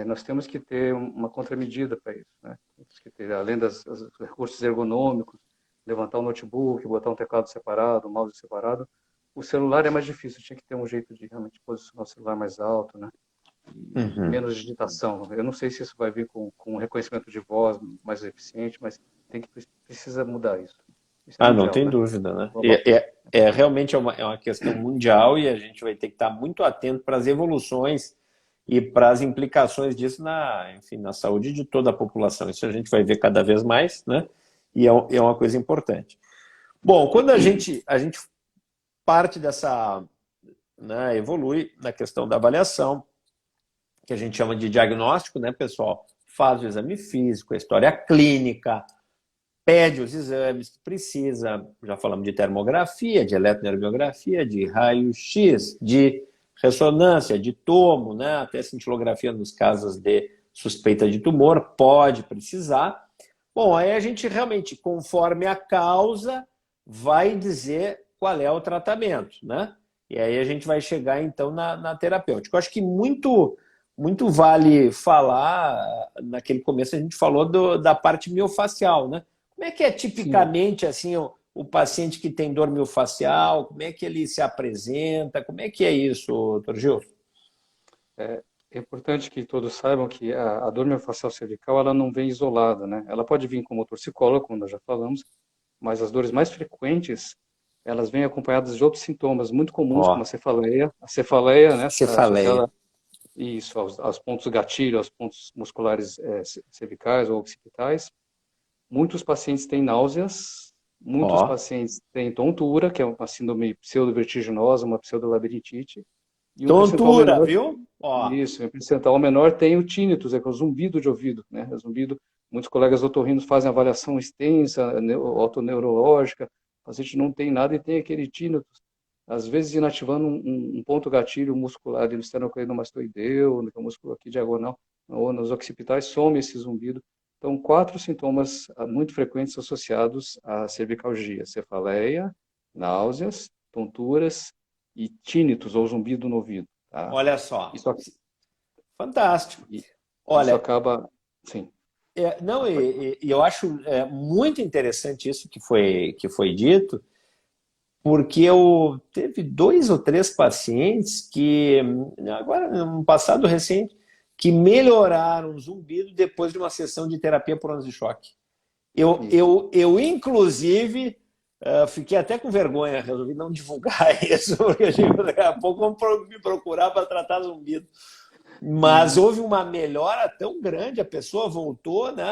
nós temos que ter uma contramedida para isso, né? Temos que ter, além dos recursos ergonômicos, levantar o notebook, botar um teclado separado, um mouse separado. O celular é mais difícil, tinha que ter um jeito de realmente posicionar o celular mais alto, né? E Uhum. menos digitação. Eu não sei se isso vai vir com um reconhecimento de voz mais eficiente, mas precisa mudar isso. Isso é Ah, não mundial, tem né? dúvida, né? Global. Realmente é uma questão mundial e a gente vai ter que estar muito atento para as evoluções e para as implicações disso enfim, na saúde de toda a população. Isso a gente vai ver cada vez mais, né? E é uma coisa importante. Bom, quando a gente parte dessa, né, evolui na questão da avaliação, que a gente chama de diagnóstico, né, pessoal? Faz o exame físico, a história clínica, pede os exames que precisa. Já falamos de termografia, de eletroneurografia, de raio-x, de ressonância, de tomo, né? Até cintilografia nos casos de suspeita de tumor, pode precisar. Bom, aí a gente realmente, conforme a causa, vai dizer qual é o tratamento, né? E aí a gente vai chegar, então, na terapêutica. Eu acho que muito vale falar, naquele começo a gente falou da parte miofacial, né? Como é que é Sim, tipicamente assim o paciente que tem dor miofascial? Como é que ele se apresenta? Como é que é isso, doutor Gil? é importante que todos saibam que a dor miofascial cervical ela não vem isolada, né? Ela pode vir como torcicolo, como nós já falamos, mas as dores mais frequentes elas vêm acompanhadas de outros sintomas muito comuns, como Ó, a cefaleia, né, cefaleia. associada isso aos pontos gatilho, aos pontos musculares cervicais ou occipitais. Muitos pacientes têm náuseas, muitos Ó, pacientes têm tontura, que é uma síndrome pseudovertiginosa, uma pseudolabirintite, e um percentual tontura, menor, viu? Ó, isso, um percentual menor tem o tinnitus, é que é o zumbido de ouvido, né? O zumbido, muitos colegas otorrinos fazem avaliação extensa, autoneurológica, o paciente não tem nada e tem aquele tinnitus, às vezes inativando um ponto gatilho muscular ali no esternocleidomastoideu, no músculo aqui diagonal, ou nos occipitais, some esse zumbido. Então, 4 sintomas muito frequentes associados à cervicalgia: cefaleia, náuseas, tonturas e tinnitus ou zumbido no ouvido. Tá? olha só. Isso, Fantástico. isso Olha, acaba, sim, não, pode falar. e eu acho muito interessante isso que foi dito, porque eu teve 2 ou 3 pacientes que, agora, no passado recente, que melhoraram o zumbido depois de uma sessão de terapia por ondas de choque. Isso. Inclusive, fiquei até com vergonha, resolvi não divulgar isso, porque daqui a pouco vão me procurar para tratar zumbido. Mas Isso. houve uma melhora tão grande, a pessoa voltou, né?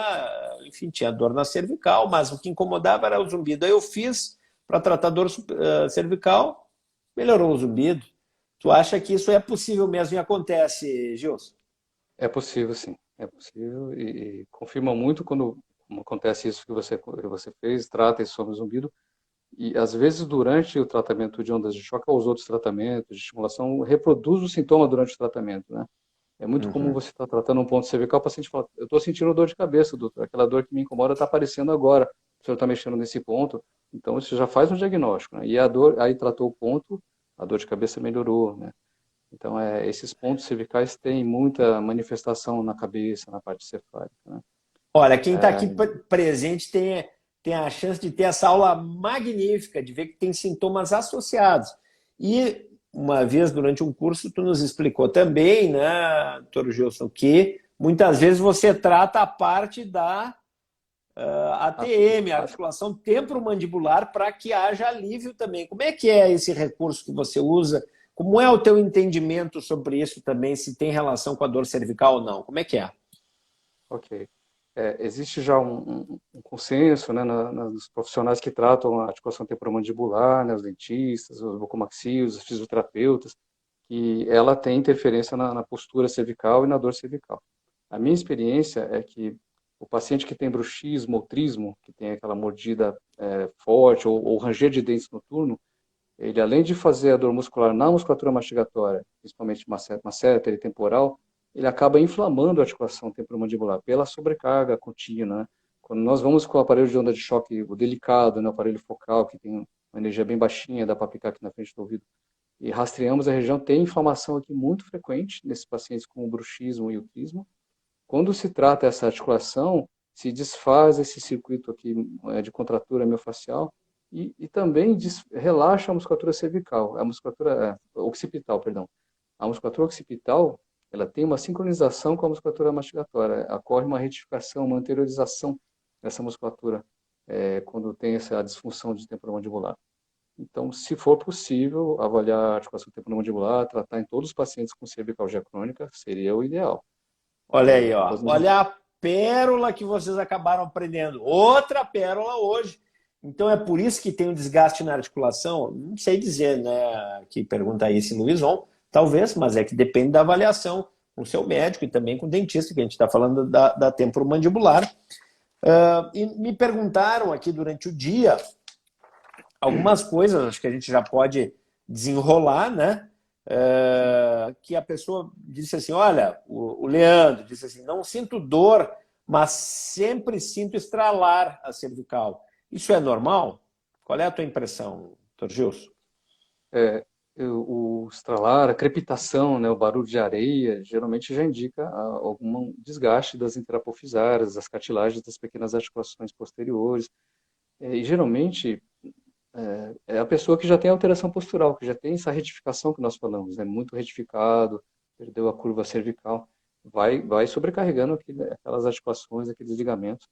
Enfim, tinha dor na cervical, mas o que incomodava era o zumbido. Aí eu fiz para tratar dor cervical, melhorou o zumbido. Tu acha que isso é possível mesmo e acontece, Gilson? É possível, sim. É possível e confirma muito quando como acontece isso que você fez, trata isso sobre o zumbido. E às vezes durante o tratamento de ondas de choque ou os outros tratamentos de estimulação, reproduz o sintoma durante o tratamento, né? É muito comum Uhum. você estar tratando um ponto cervical, o paciente fala, eu estou sentindo dor de cabeça, doutor, aquela dor que me incomoda está aparecendo agora, o senhor está mexendo nesse ponto, então isso já faz um diagnóstico, né? E a dor, aí tratou o ponto, a dor de cabeça melhorou, né? Então, esses pontos cervicais têm muita manifestação na cabeça, na parte cefálica, né? Olha, quem está aqui presente tem a chance de ter essa aula magnífica, de ver que tem sintomas associados. E uma vez durante um curso, tu nos explicou também, né, doutor Gilson, que muitas vezes você trata a parte da A- ATM, a a- articulação temporomandibular, para que haja alívio também. Como é que é esse recurso que você usa? Como é o teu entendimento sobre isso também, se tem relação com a dor cervical ou não? Como é que é? ok. Existe já um consenso, né, nos profissionais que tratam a articulação temporomandibular, né, os dentistas, os bucomaxílicos, os fisioterapeutas, que ela tem interferência na postura cervical e na dor cervical. A minha experiência é que o paciente que tem bruxismo ou trismo, que tem aquela mordida forte ou ranger de dentes noturno, ele além de fazer a dor muscular na musculatura mastigatória, principalmente masseter e temporal, ele acaba inflamando a articulação temporomandibular pela sobrecarga contínua, né? Quando nós vamos com o aparelho de onda de choque, o delicado, né, o aparelho focal, que tem uma energia bem baixinha, dá para aplicar aqui na frente do ouvido, e rastreamos a região, tem inflamação aqui muito frequente nesses pacientes com bruxismo e utismo. Quando se trata essa articulação, se desfaz esse circuito aqui de contratura miofascial e também relaxa a musculatura cervical, a musculatura occipital, perdão. A musculatura occipital, ela tem uma sincronização com a musculatura mastigatória, ocorre uma retificação, uma anteriorização dessa musculatura quando tem essa disfunção de temporomandibular. Então, se for possível, avaliar a articulação temporomandibular, tratar em todos os pacientes com cervicalgia crônica, seria o ideal. Olha aí, ó. Olha a pérola que vocês acabaram aprendendo. Outra pérola hoje. Então é por isso que tem um desgaste na articulação? Não sei dizer, né? Que pergunta aí se Luizon, talvez, mas é que depende da avaliação com o seu médico e também com o dentista, que a gente está falando da temporomandibular. E me perguntaram aqui durante o dia algumas coisas, acho que a gente já pode desenrolar, né? Que a pessoa disse assim, olha, o Leandro disse assim, não sinto dor, mas sempre sinto estralar a cervical. Isso é normal? Qual é a tua impressão, Dr. Gilson? O estralar, a crepitação, né, o barulho de areia, geralmente já indica algum desgaste das interapofisárias, das cartilagens das pequenas articulações posteriores. E geralmente é a pessoa que já tem alteração postural, que já tem essa retificação que nós falamos, né, muito retificado, perdeu a curva cervical, vai sobrecarregando aquelas articulações, aqueles ligamentos.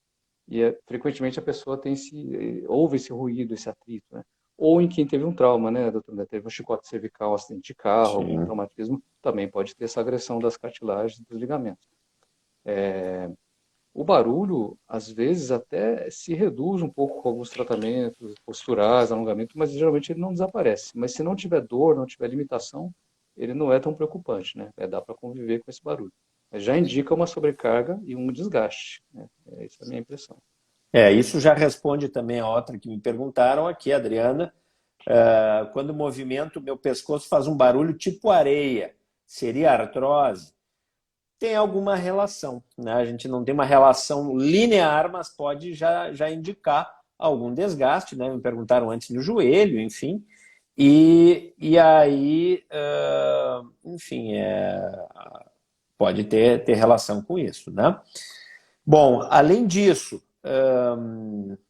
E frequentemente a pessoa ouve esse ruído, esse atrito, né? Ou em quem teve um trauma, né, doutor? Teve um chicote cervical, acidente de carro, algum traumatismo, também pode ter essa agressão das cartilagens dos ligamentos. O barulho, às vezes, até se reduz um pouco com alguns tratamentos posturais, alongamento, mas geralmente ele não desaparece. Mas se não tiver dor, não tiver limitação, ele não é tão preocupante, né? Dá para conviver com esse barulho. Mas já indica uma sobrecarga e um desgaste, né? Essa é a minha impressão. Isso já responde também a outra que me perguntaram aqui, Adriana. Quando movimento, meu pescoço faz um barulho tipo areia. Seria artrose? Tem alguma relação, né? A gente não tem uma relação linear, mas pode já indicar algum desgaste, né? Me perguntaram antes no joelho, enfim. E aí, enfim, pode ter relação com isso, né? Bom, além disso,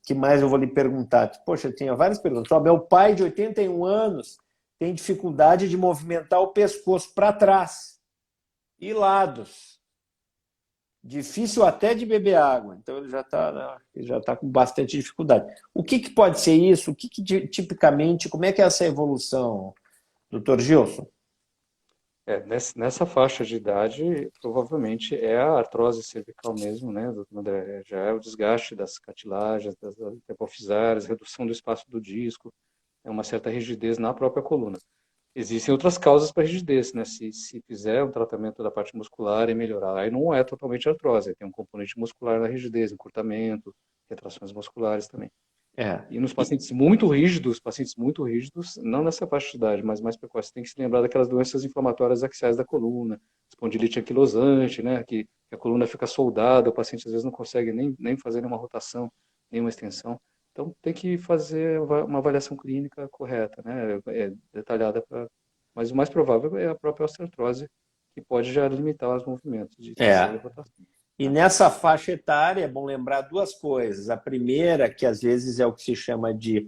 que mais eu vou lhe perguntar? Poxa, eu tinha várias perguntas. Meu pai de 81 anos tem dificuldade de movimentar o pescoço para trás e lados. Difícil até de beber água. Então ele já está com bastante dificuldade. O que pode ser isso? O que tipicamente, como é que é essa evolução, doutor Gilson? Nessa faixa de idade, provavelmente é a artrose cervical mesmo, né, doutor André? Já é o desgaste das cartilagens, das hipofisárias, redução do espaço do disco, é uma certa rigidez na própria coluna. Existem outras causas para rigidez, né? Se fizer um tratamento da parte muscular e melhorar, aí não é totalmente artrose, tem um componente muscular na rigidez, encurtamento, retrações musculares também. E nos pacientes muito rígidos, não nessa faixa de idade, mas mais precoce, tem que se lembrar daquelas doenças inflamatórias axiais da coluna, espondilite anquilosante, né? Que a coluna fica soldada, o paciente às vezes não consegue nem fazer nenhuma rotação, nenhuma extensão. Então, tem que fazer uma avaliação clínica correta, né? Detalhada, mas o mais provável é a própria osteoartrose, que pode já limitar os movimentos de extensão e rotação. E nessa faixa etária, é bom lembrar duas coisas. A primeira, que às vezes é o que se chama de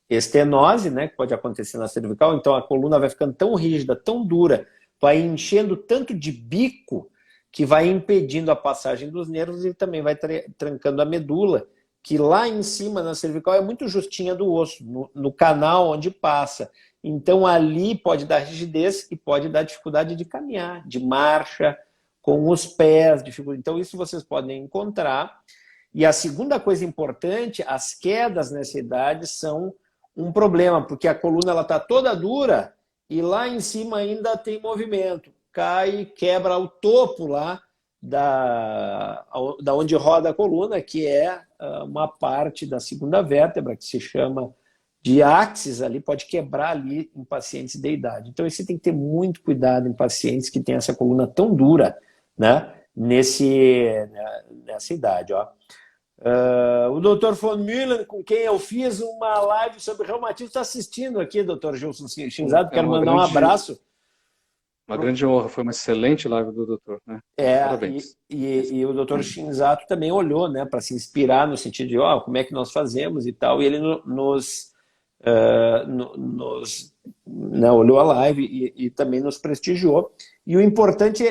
estenose, né? Que pode acontecer na cervical. Então, a coluna vai ficando tão rígida, tão dura, vai enchendo tanto de bico, que vai impedindo a passagem dos nervos e também vai trancando a medula, que lá em cima na cervical é muito justinha do osso, no canal onde passa. Então ali pode dar rigidez e pode dar dificuldade de caminhar, de marcha, com os pés. Então isso vocês podem encontrar. E a segunda coisa importante, as quedas nessa idade são um problema, porque a coluna está toda dura e lá em cima ainda tem movimento. Cai, quebra o topo lá, da onde roda a coluna, que é uma parte da segunda vértebra, que se chama de axis, ali pode quebrar ali em pacientes de idade. Então, isso tem que ter muito cuidado em pacientes que têm essa coluna tão dura, né, nessa idade. Ó. O doutor von Müller, com quem eu fiz uma live sobre reumatismo, está assistindo aqui, doutor Gilson Shinzato. É Quero mandar um abraço. uma grande honra, foi uma excelente live do doutor, né? Parabéns. E o doutor Shinzato também olhou, né, para se inspirar no sentido de como é que nós fazemos e tal, e ele né, olhou a live e também nos prestigiou. E o importante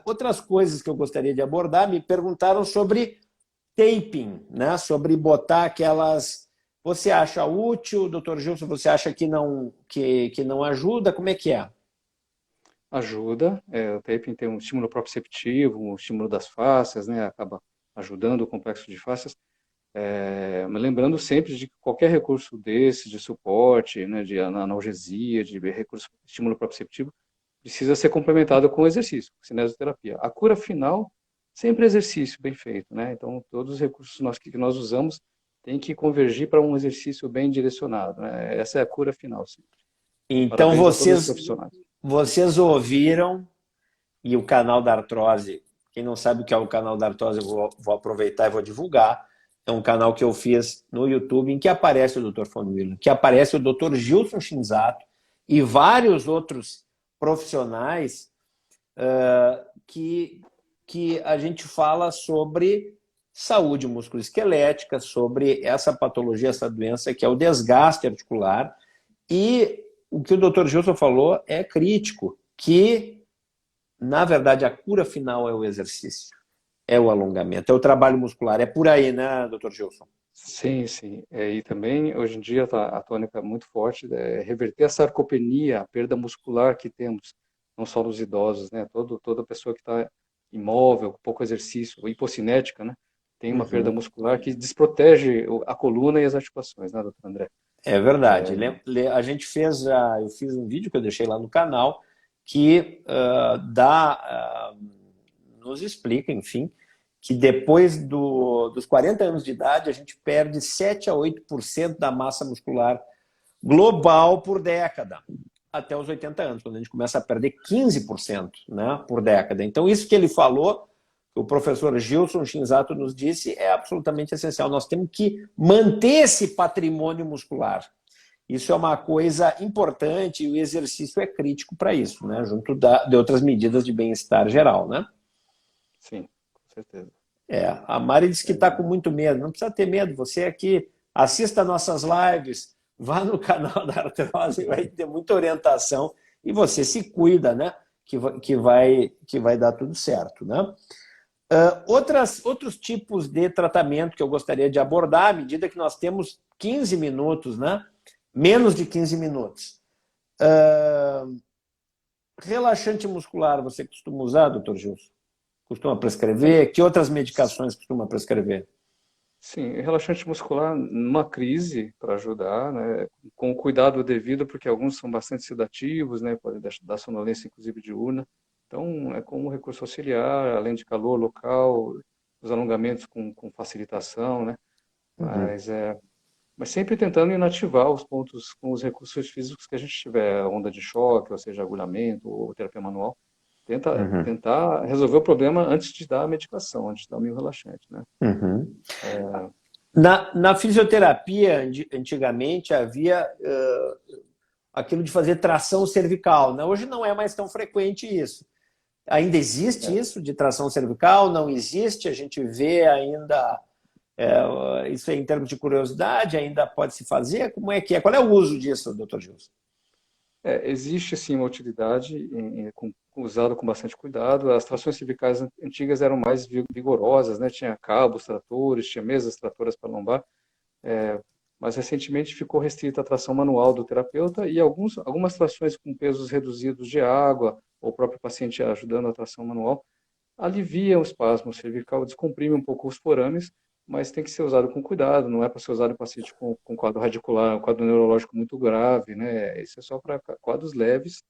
outras coisas que eu gostaria de abordar. Me perguntaram sobre taping, né, sobre botar aquelas... Você acha útil, doutor Gilson? Você acha que não ajuda? Como é que é? Ajuda, o taping tem um estímulo proprioceptivo, um estímulo das fáscias, né? Acaba ajudando o complexo de fáscias. Mas lembrando sempre de que qualquer recurso desse, de suporte, né, de analgesia, de recurso estímulo proprioceptivo, precisa ser complementado com exercício, com cinesioterapia. A cura final, sempre exercício bem feito, né? Então, todos os recursos que nós usamos têm que convergir para um exercício bem direcionado, né? Essa é a cura final, sempre. Então, Parabéns a todos os profissionais. vocês ouviram, e o canal da artrose, quem não sabe o que é o canal da artrose, eu vou aproveitar e vou divulgar. É um canal que eu fiz no YouTube em que aparece o Dr. von Müller, que aparece o Dr. Gilson Shinzato e vários outros profissionais que a gente fala sobre saúde musculoesquelética, sobre essa patologia, essa doença que é o desgaste articular. E o que o Dr. Gilson falou é crítico, que, na verdade, a cura final é o exercício, é o alongamento, é o trabalho muscular. É por aí, né, Dr. Gilson? Sim, sim. E também, hoje em dia, a tônica muito forte é reverter a sarcopenia, a perda muscular que temos, não só nos idosos, né? Toda pessoa que está imóvel, com pouco exercício, hipocinética, né? Tem uma perda muscular que desprotege a coluna e as articulações, né, doutor André? É verdade. A gente eu fiz um vídeo que eu deixei lá no canal que nos explica, enfim, que depois dos 40 anos de idade a gente perde 7 a 8% da massa muscular global por década, até os 80 anos, quando a gente começa a perder 15%, né, por década. Então, isso que ele falou, o professor Gilson Shinzato nos disse, é absolutamente essencial. Nós temos que manter esse patrimônio muscular. Isso é uma coisa importante e o exercício é crítico para isso, né? Junto de outras medidas de bem-estar geral, né? Sim, com certeza. A Mari disse que está com muito medo. Não precisa ter medo. Você aqui assista nossas lives, vá no canal da Artrose, vai ter muita orientação e você se cuida, né? Que vai dar tudo certo, né? Outros tipos de tratamento que eu gostaria de abordar, à medida que nós temos 15 minutos, né? Menos de 15 minutos. Relaxante muscular, você costuma usar, doutor Gilson? Costuma prescrever? Que outras medicações costuma prescrever? Sim, relaxante muscular numa crise para ajudar, né? Com o cuidado devido, porque alguns são bastante sedativos, né? Podem dar sonolência, inclusive diurna. Então, é como recurso auxiliar, além de calor local, os alongamentos com facilitação, né? Mas sempre tentando inativar os pontos com os recursos físicos que a gente tiver, onda de choque, ou seja, agulhamento ou terapia manual. Tentar resolver o problema antes de dar a medicação, antes de dar o meio relaxante, né? Na fisioterapia, antigamente, havia aquilo de fazer tração cervical, né? Hoje não é mais tão frequente isso. Ainda existe isso de tração cervical? Não existe? A gente vê ainda... isso em termos de curiosidade, ainda pode se fazer? Como é que é? Qual é o uso disso, doutor Gilson? Existe sim uma utilidade usada com bastante cuidado. As trações cervicais antigas eram mais vigorosas, né? Tinha cabos, tratores, tinha mesas tratoras para lombar, mas recentemente ficou restrita a tração manual do terapeuta e algumas trações com pesos reduzidos de água, ou o próprio paciente ajudando a tração manual, alivia o espasmo cervical, descomprime um pouco os forames, mas tem que ser usado com cuidado, não é para ser usado em paciente com quadro radicular, um quadro neurológico muito grave, né? Isso é só para quadros leves,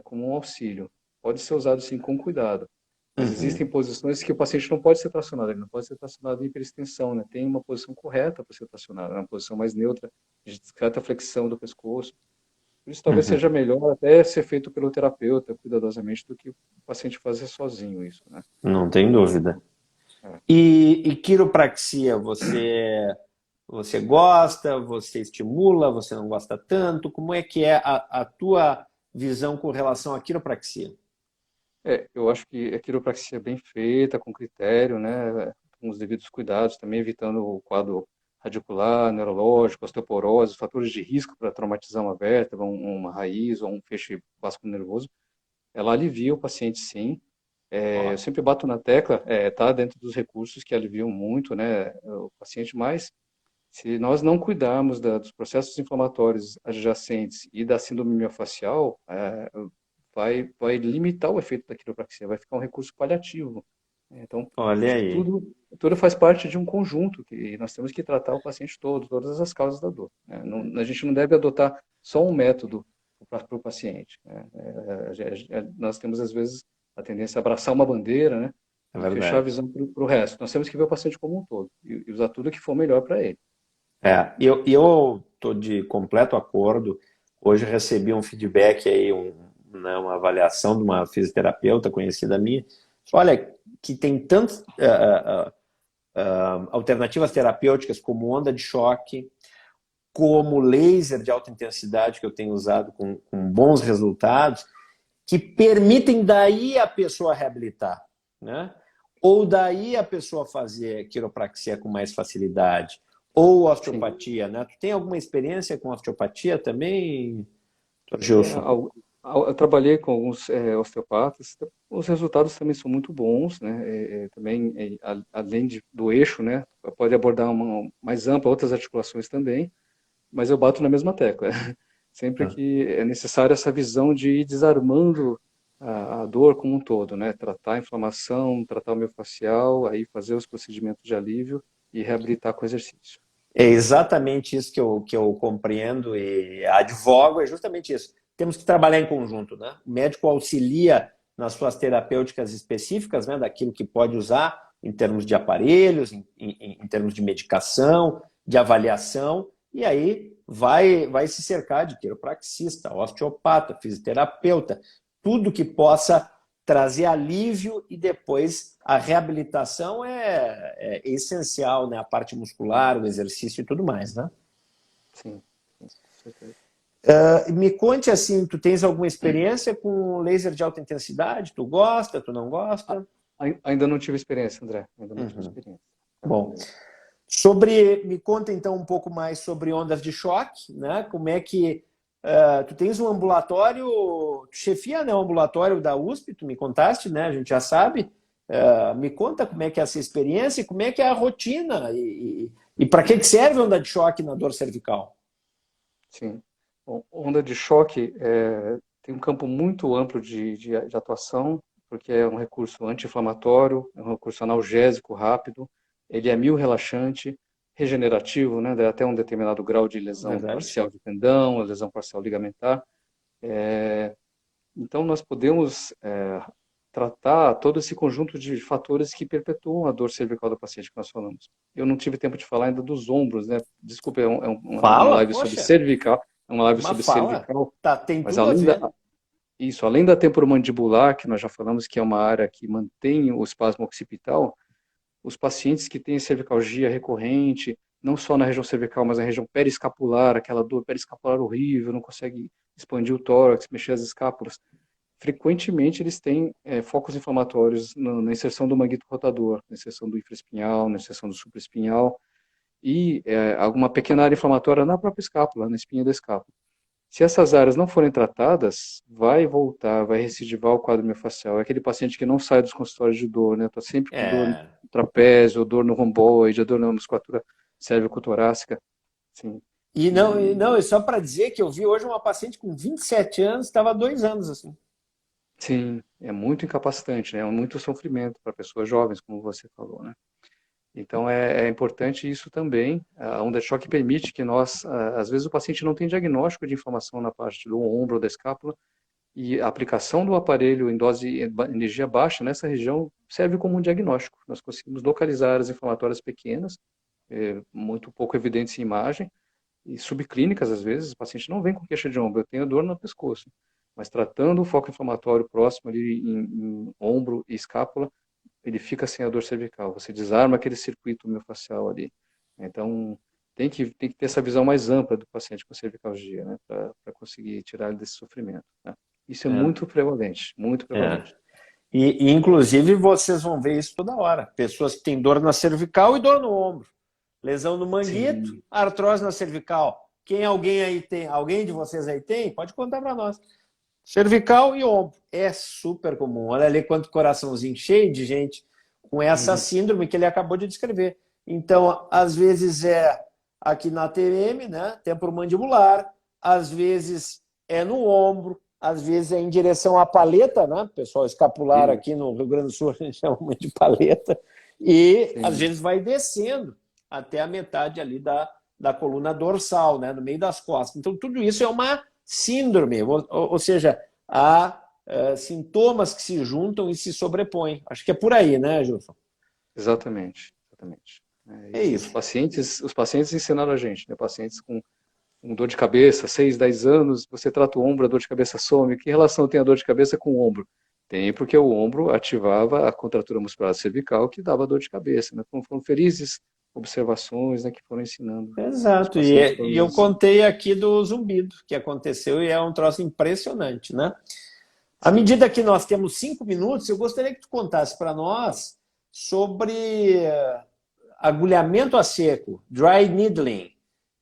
como um auxílio. Pode ser usado sim com cuidado, mas existem posições que o paciente não pode ser tracionado, ele não pode ser tracionado em hiperextensão, né? Tem uma posição correta para ser tracionado, uma posição mais neutra, de discreta flexão do pescoço. Por isso talvez seja melhor até ser feito pelo terapeuta cuidadosamente do que o paciente fazer sozinho isso, né? Não tem dúvida. E quiropraxia, você gosta, você estimula, você não gosta tanto? Como é que é a tua visão com relação à quiropraxia? Eu acho que a quiropraxia é bem feita, com critério, né, com os devidos cuidados, também evitando o quadro radicular, neurológico, osteoporose, fatores de risco para traumatizar uma vértebra, uma raiz ou um feixe vascular-nervoso. Ela alivia o paciente, sim. Eu Ó, sempre bato na tecla, tá dentro dos recursos que aliviam muito, né, o paciente, mas se nós não cuidarmos dos processos inflamatórios adjacentes e da síndrome miofascial, vai limitar o efeito da quiropraxia, vai ficar um recurso paliativo. Então, olha acho que aí. tudo faz parte de um conjunto, que nós temos que tratar o paciente todo, todas as causas da dor, né? A gente não deve adotar só um método para o paciente, né? Nós temos, às vezes, a tendência a abraçar uma bandeira, né? É E fechar a verdade. visão para o resto. Nós temos que ver o paciente como um todo e usar tudo que for melhor para ele. Eu estou de completo acordo. Hoje recebi um feedback aí, né, uma avaliação de uma fisioterapeuta conhecida minha. Olha, que tem tantas alternativas terapêuticas como onda de choque, como laser de alta intensidade que eu tenho usado com bons resultados, que permitem daí a pessoa reabilitar, né? Ou daí a pessoa fazer quiropraxia com mais facilidade, ou Sim. osteopatia, né? Tu tem alguma experiência com osteopatia também, Dr. É, Gilson? eu trabalhei com alguns osteopatas, os resultados também são muito bons, né? Também, além do eixo, né? Pode abordar uma mais ampla, outras articulações também, mas eu bato na mesma tecla. Sempre que é necessário essa visão de ir desarmando a dor como um todo, né? Tratar a inflamação, tratar o miofascial, aí fazer os procedimentos de alívio e reabilitar com exercício. É exatamente isso que eu compreendo e advogo, é justamente isso. Temos que trabalhar em conjunto, né? O médico auxilia nas suas terapêuticas específicas, né? Daquilo que pode usar em termos de aparelhos, em termos de medicação, de avaliação, e aí vai se cercar de quiropraxista, osteopata, fisioterapeuta, tudo que possa trazer alívio e depois a reabilitação é essencial, né? A parte muscular, o exercício e tudo mais, né? Sim, sim, com certeza. Me conte assim, tu tens alguma experiência com laser de alta intensidade? Tu gosta, tu não gosta? Ainda não tive experiência, André. Ainda não tive Uhum. experiência. Tá? Bom, me conta então um pouco mais sobre ondas de choque, né? Como é que tu tens um ambulatório, tu chefia, né, o ambulatório da USP, tu me contaste, né? A gente já sabe. Me conta como é que é essa experiência e como é que é a rotina e para que serve a onda de choque na dor cervical? Sim. Bom, onda de choque tem um campo muito amplo de atuação, porque é um recurso anti-inflamatório, é um recurso analgésico rápido, ele é mio-relaxante, regenerativo, né, dá até um determinado grau de lesão Verdade? parcial de tendão, lesão parcial ligamentar. Então, nós podemos tratar todo esse conjunto de fatores que perpetuam a dor cervical do paciente que nós falamos. Eu não tive tempo de falar ainda dos ombros, né? Desculpa, uma Fala, live sobre poxa, cervical, é uma live mas sobre fala. cervical, Tá, tem mas tudo a ver. além da temporomandibular, que nós já falamos que é uma área que mantém o espasmo occipital, os pacientes que têm cervicalgia recorrente, não só na região cervical, mas na região periescapular, aquela dor periescapular horrível, não consegue expandir o tórax, mexer as escápulas, frequentemente eles têm focos inflamatórios na inserção do manguito rotador, na inserção do infraespinhal, na inserção do supraespinhal e alguma pequena área inflamatória na própria escápula, na espinha da escápula. Se essas áreas não forem tratadas, vai voltar, vai recidivar o quadro miofascial. É aquele paciente que não sai dos consultórios de dor, né? Está sempre com dor no É, trapézio, dor no romboide, dor na musculatura cérvico-torácica. Sim. e não, E, é só para dizer que eu vi hoje uma paciente com 27 anos, estava há 2 anos assim. sim, é muito incapacitante, né? É muito sofrimento para pessoas jovens, como você falou, né? Então é importante isso também. A onda de choque permite que nós, às vezes o paciente não tem diagnóstico de inflamação na parte do ombro ou da escápula, e a aplicação do aparelho em dose de energia baixa nessa região serve como um diagnóstico. Nós conseguimos localizar áreas inflamatórias pequenas, muito pouco evidentes em imagem, e subclínicas às vezes, o paciente não vem com queixa de ombro, eu tenho dor no pescoço. Mas tratando o foco inflamatório próximo ali em ombro e escápula, ele fica sem a dor cervical. Você desarma aquele circuito miofascial ali. Então, tem que ter essa visão mais ampla do paciente com cervicalgia, né, para conseguir tirar ele desse sofrimento, né? Isso é É, muito prevalente, muito é. prevalente. Inclusive, vocês vão ver isso toda hora. Pessoas que têm dor na cervical e dor no ombro. Lesão no manguito, Sim. artrose na cervical. Alguém aí tem? Alguém de vocês aí tem? Pode contar para nós. Cervical e ombro. É super comum. Olha ali quanto coraçãozinho cheio de gente com essa Uhum. síndrome que ele acabou de descrever. Então, às vezes é aqui na TM, né? Temporomandibular, às vezes é no ombro, às vezes é em direção à paleta, né? Pessoal escapular E, aqui no Rio Grande do Sul a gente chama de paleta, e às sim, vezes vai descendo até a metade ali da coluna dorsal, né? No meio das costas. Então, tudo isso é uma síndrome, ou seja, há sintomas que se juntam e se sobrepõem. Acho que é por aí, né, Gilson? exatamente, exatamente. É E isso. os pacientes ensinaram a gente, né? Pacientes com dor de cabeça, 6, 10 anos, você trata o ombro, a dor de cabeça some. Que relação tem a dor de cabeça com o ombro? Tem, porque o ombro ativava a contratura muscular cervical que dava dor de cabeça, né? Então, foram felizes observações, né, que foram ensinando os Exato. pacientes E todos eu isso. contei aqui do zumbido que aconteceu e é um troço impressionante, né? À Sim, medida que nós temos 5 minutos, eu gostaria que tu contasse para nós sobre agulhamento a seco, dry needling.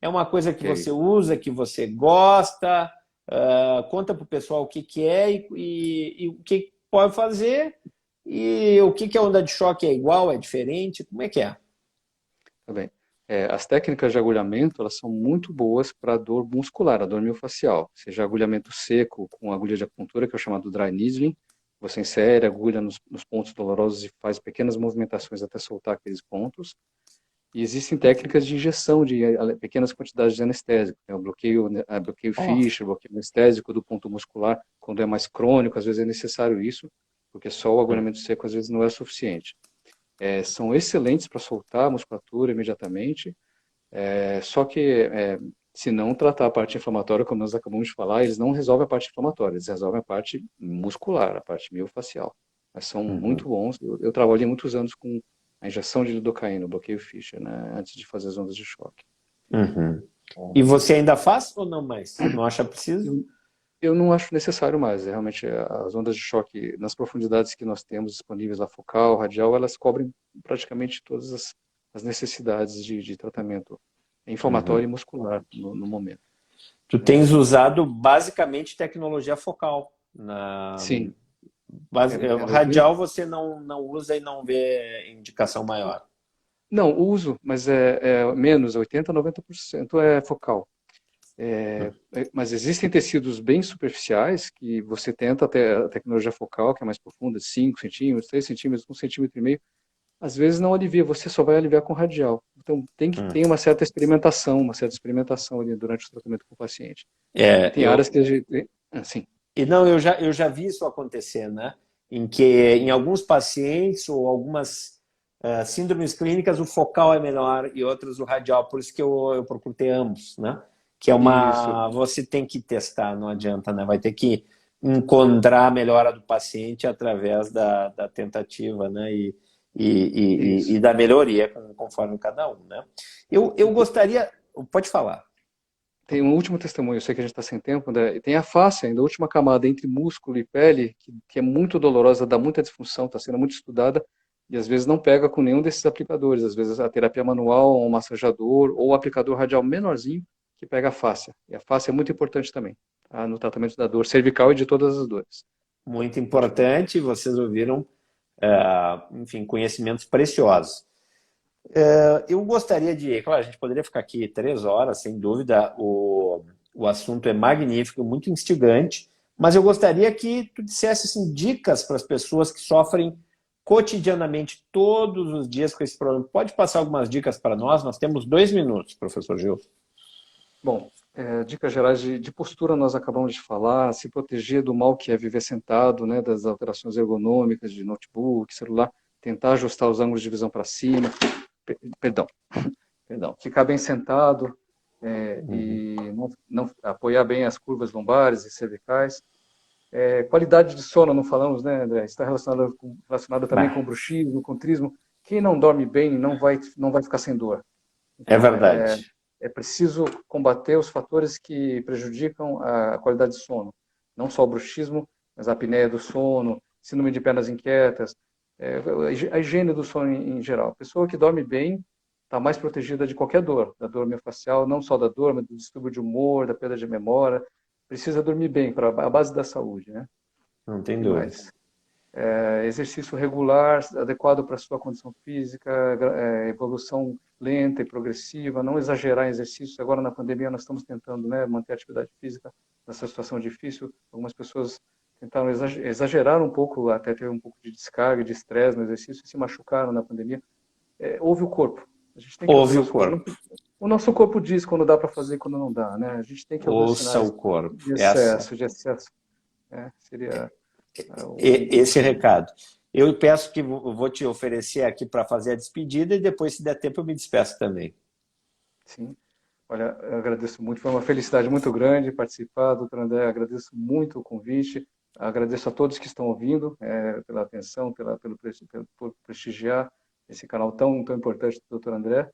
É uma coisa que ok. você usa, que você gosta? Conta para o pessoal o que, que é e o que pode fazer e o que, que a onda de choque é igual, é diferente, como é que é? Tá bem. As técnicas de agulhamento, elas são muito boas para dor muscular, a dor miofascial. Seja agulhamento seco com agulha de acupuntura, que é o chamado dry needling. Você insere a agulha nos pontos dolorosos e faz pequenas movimentações até soltar aqueles pontos. E existem técnicas de injeção de pequenas quantidades de anestésico. Tem o bloqueio Oh. Fischer, bloqueio anestésico do ponto muscular. Quando é mais crônico, às vezes é necessário isso, porque só o agulhamento seco às vezes não é suficiente. São excelentes para soltar a musculatura imediatamente, só que se não tratar a parte inflamatória, como nós acabamos de falar, eles não resolvem a parte inflamatória, eles resolvem a parte muscular, a parte miofascial. Mas são Uhum. muito bons. Eu trabalhei muitos anos com a injeção de lidocaína, o bloqueio Fischer, né, antes de fazer as ondas de choque. Uhum. E você ainda faz ou não mais? Não acha preciso? Eu, eu não acho necessário mais. Realmente, as ondas de choque, nas profundidades que nós temos disponíveis, a focal, radial, elas cobrem praticamente todas as necessidades de tratamento inflamatório Uhum. e muscular no momento. Tu tens usado basicamente tecnologia focal. Sim, Radial você não usa e não vê indicação maior. não, uso, mas é menos, 80, 90% é focal. Mas existem tecidos bem superficiais que você tenta até a tecnologia focal, que é mais profunda, 5 centímetros, 3 centímetros, 1,5 centímetros, às vezes não alivia, você só vai aliviar com radial. Então tem que Hum. ter uma certa experimentação ali durante o tratamento com o paciente. E É, tem áreas que a gente, assim, e não, eu já vi isso acontecer, né? Em que em alguns pacientes ou algumas síndromes clínicas o focal é melhor e outras o radial, por isso que eu procuro ter ambos, né? Que é isso, você tem que testar, não adianta, né? Vai ter que encontrar a melhora do paciente através da tentativa, né? E isso. da melhoria conforme cada um, né? Eu gostaria, pode falar. Tem um último testemunho, eu sei que a gente está sem tempo, né? Tem a face ainda, a última camada entre músculo e pele, que é muito dolorosa, dá muita disfunção, está sendo muito estudada, e às vezes não pega com nenhum desses aplicadores. Às vezes a terapia manual, ou um massageador, ou o aplicador radial menorzinho, que pega a face. E a face é muito importante também, tá? No tratamento da dor cervical e de todas as dores. Muito importante, vocês ouviram, enfim, conhecimentos preciosos. Eu gostaria claro, a gente poderia ficar aqui 3 horas, sem dúvida, o assunto é magnífico, muito instigante, mas eu gostaria que tu dissesse assim, dicas para as pessoas que sofrem cotidianamente, todos os dias com esse problema. Pode passar algumas dicas para nós? Nós temos 2 minutos, professor Gil. Bom, dicas gerais de postura nós acabamos de falar, se proteger do mal que é viver sentado, né, das alterações ergonômicas de notebook, celular, tentar ajustar os ângulos de visão para cima, perdão, perdão, ficar bem sentado Uhum. e não apoiar bem as curvas lombares e cervicais, Qualidade de sono, não falamos, né, André? Está relacionado também com bruxismo, com trismo. Quem não dorme bem não vai ficar sem dor. É Então, verdade. é preciso combater os fatores que prejudicam a qualidade de sono. Não só o bruxismo, mas a apneia do sono, síndrome de pernas inquietas, a higiene do sono em geral. A pessoa que dorme bem está mais protegida de qualquer dor, da dor miofascial, não só da dor, mas do distúrbio de humor, da perda de memória. Precisa dormir bem, para a base da saúde, né? Não tem E dúvida. mais? Exercício regular, adequado para a sua condição física, evolução lenta e progressiva, não exagerar em exercícios. Agora, na pandemia, nós estamos tentando, né, manter a atividade física nessa situação difícil. Algumas pessoas tentaram exagerar um pouco, até ter um pouco de descarga, de estresse no exercício, e se machucaram na pandemia. Ouve o corpo. A gente tem que ouvir o Ouve o nosso corpo. corpo. O nosso corpo diz quando dá para fazer e quando não dá, né? A gente tem que ouvir os Ouça sinais o corpo. de excesso, seria Esse recado. Eu peço que vou te oferecer aqui para fazer a despedida e depois, se der tempo, eu me despeço também. Sim. Olha, eu agradeço muito. Foi uma felicidade muito grande participar, doutor André. Agradeço muito o convite. Agradeço a todos que estão ouvindo, pela atenção, por prestigiar esse canal tão importante do doutor André.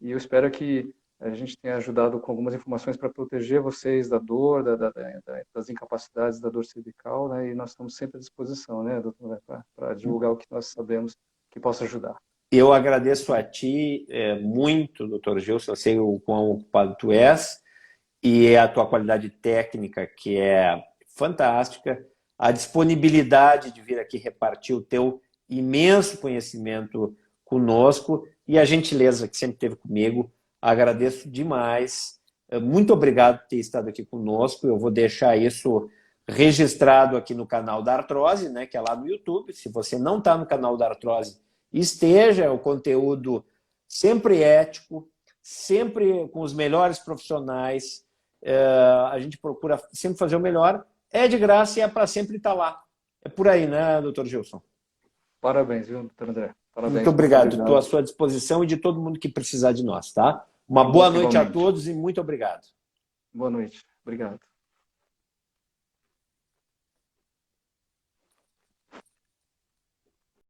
E eu espero que a gente tenha ajudado com algumas informações para proteger vocês da dor, das incapacidades da dor cervical, né? E nós estamos sempre à disposição, né, doutor, para divulgar o que nós sabemos que possa ajudar. Eu agradeço a ti muito, doutor Gilson, eu sei o quão ocupado tu és, e a tua qualidade técnica, que é fantástica, a disponibilidade de vir aqui repartir o teu imenso conhecimento conosco e a gentileza que sempre teve comigo. Agradeço demais. Muito obrigado por ter estado aqui conosco. Eu vou deixar isso registrado aqui no canal da Artrose, né, que é lá no YouTube. Se você não está no canal da Artrose, esteja. É o conteúdo sempre ético, sempre com os melhores profissionais. A gente procura sempre fazer o melhor. É de graça e é para sempre estar lá. É por aí, né, doutor Gilson? Parabéns, viu, doutor André? Parabéns. Muito obrigado. Estou à sua disposição e de todo mundo que precisar de nós, tá? Uma boa noite a todos e muito obrigado. Boa noite. Obrigado.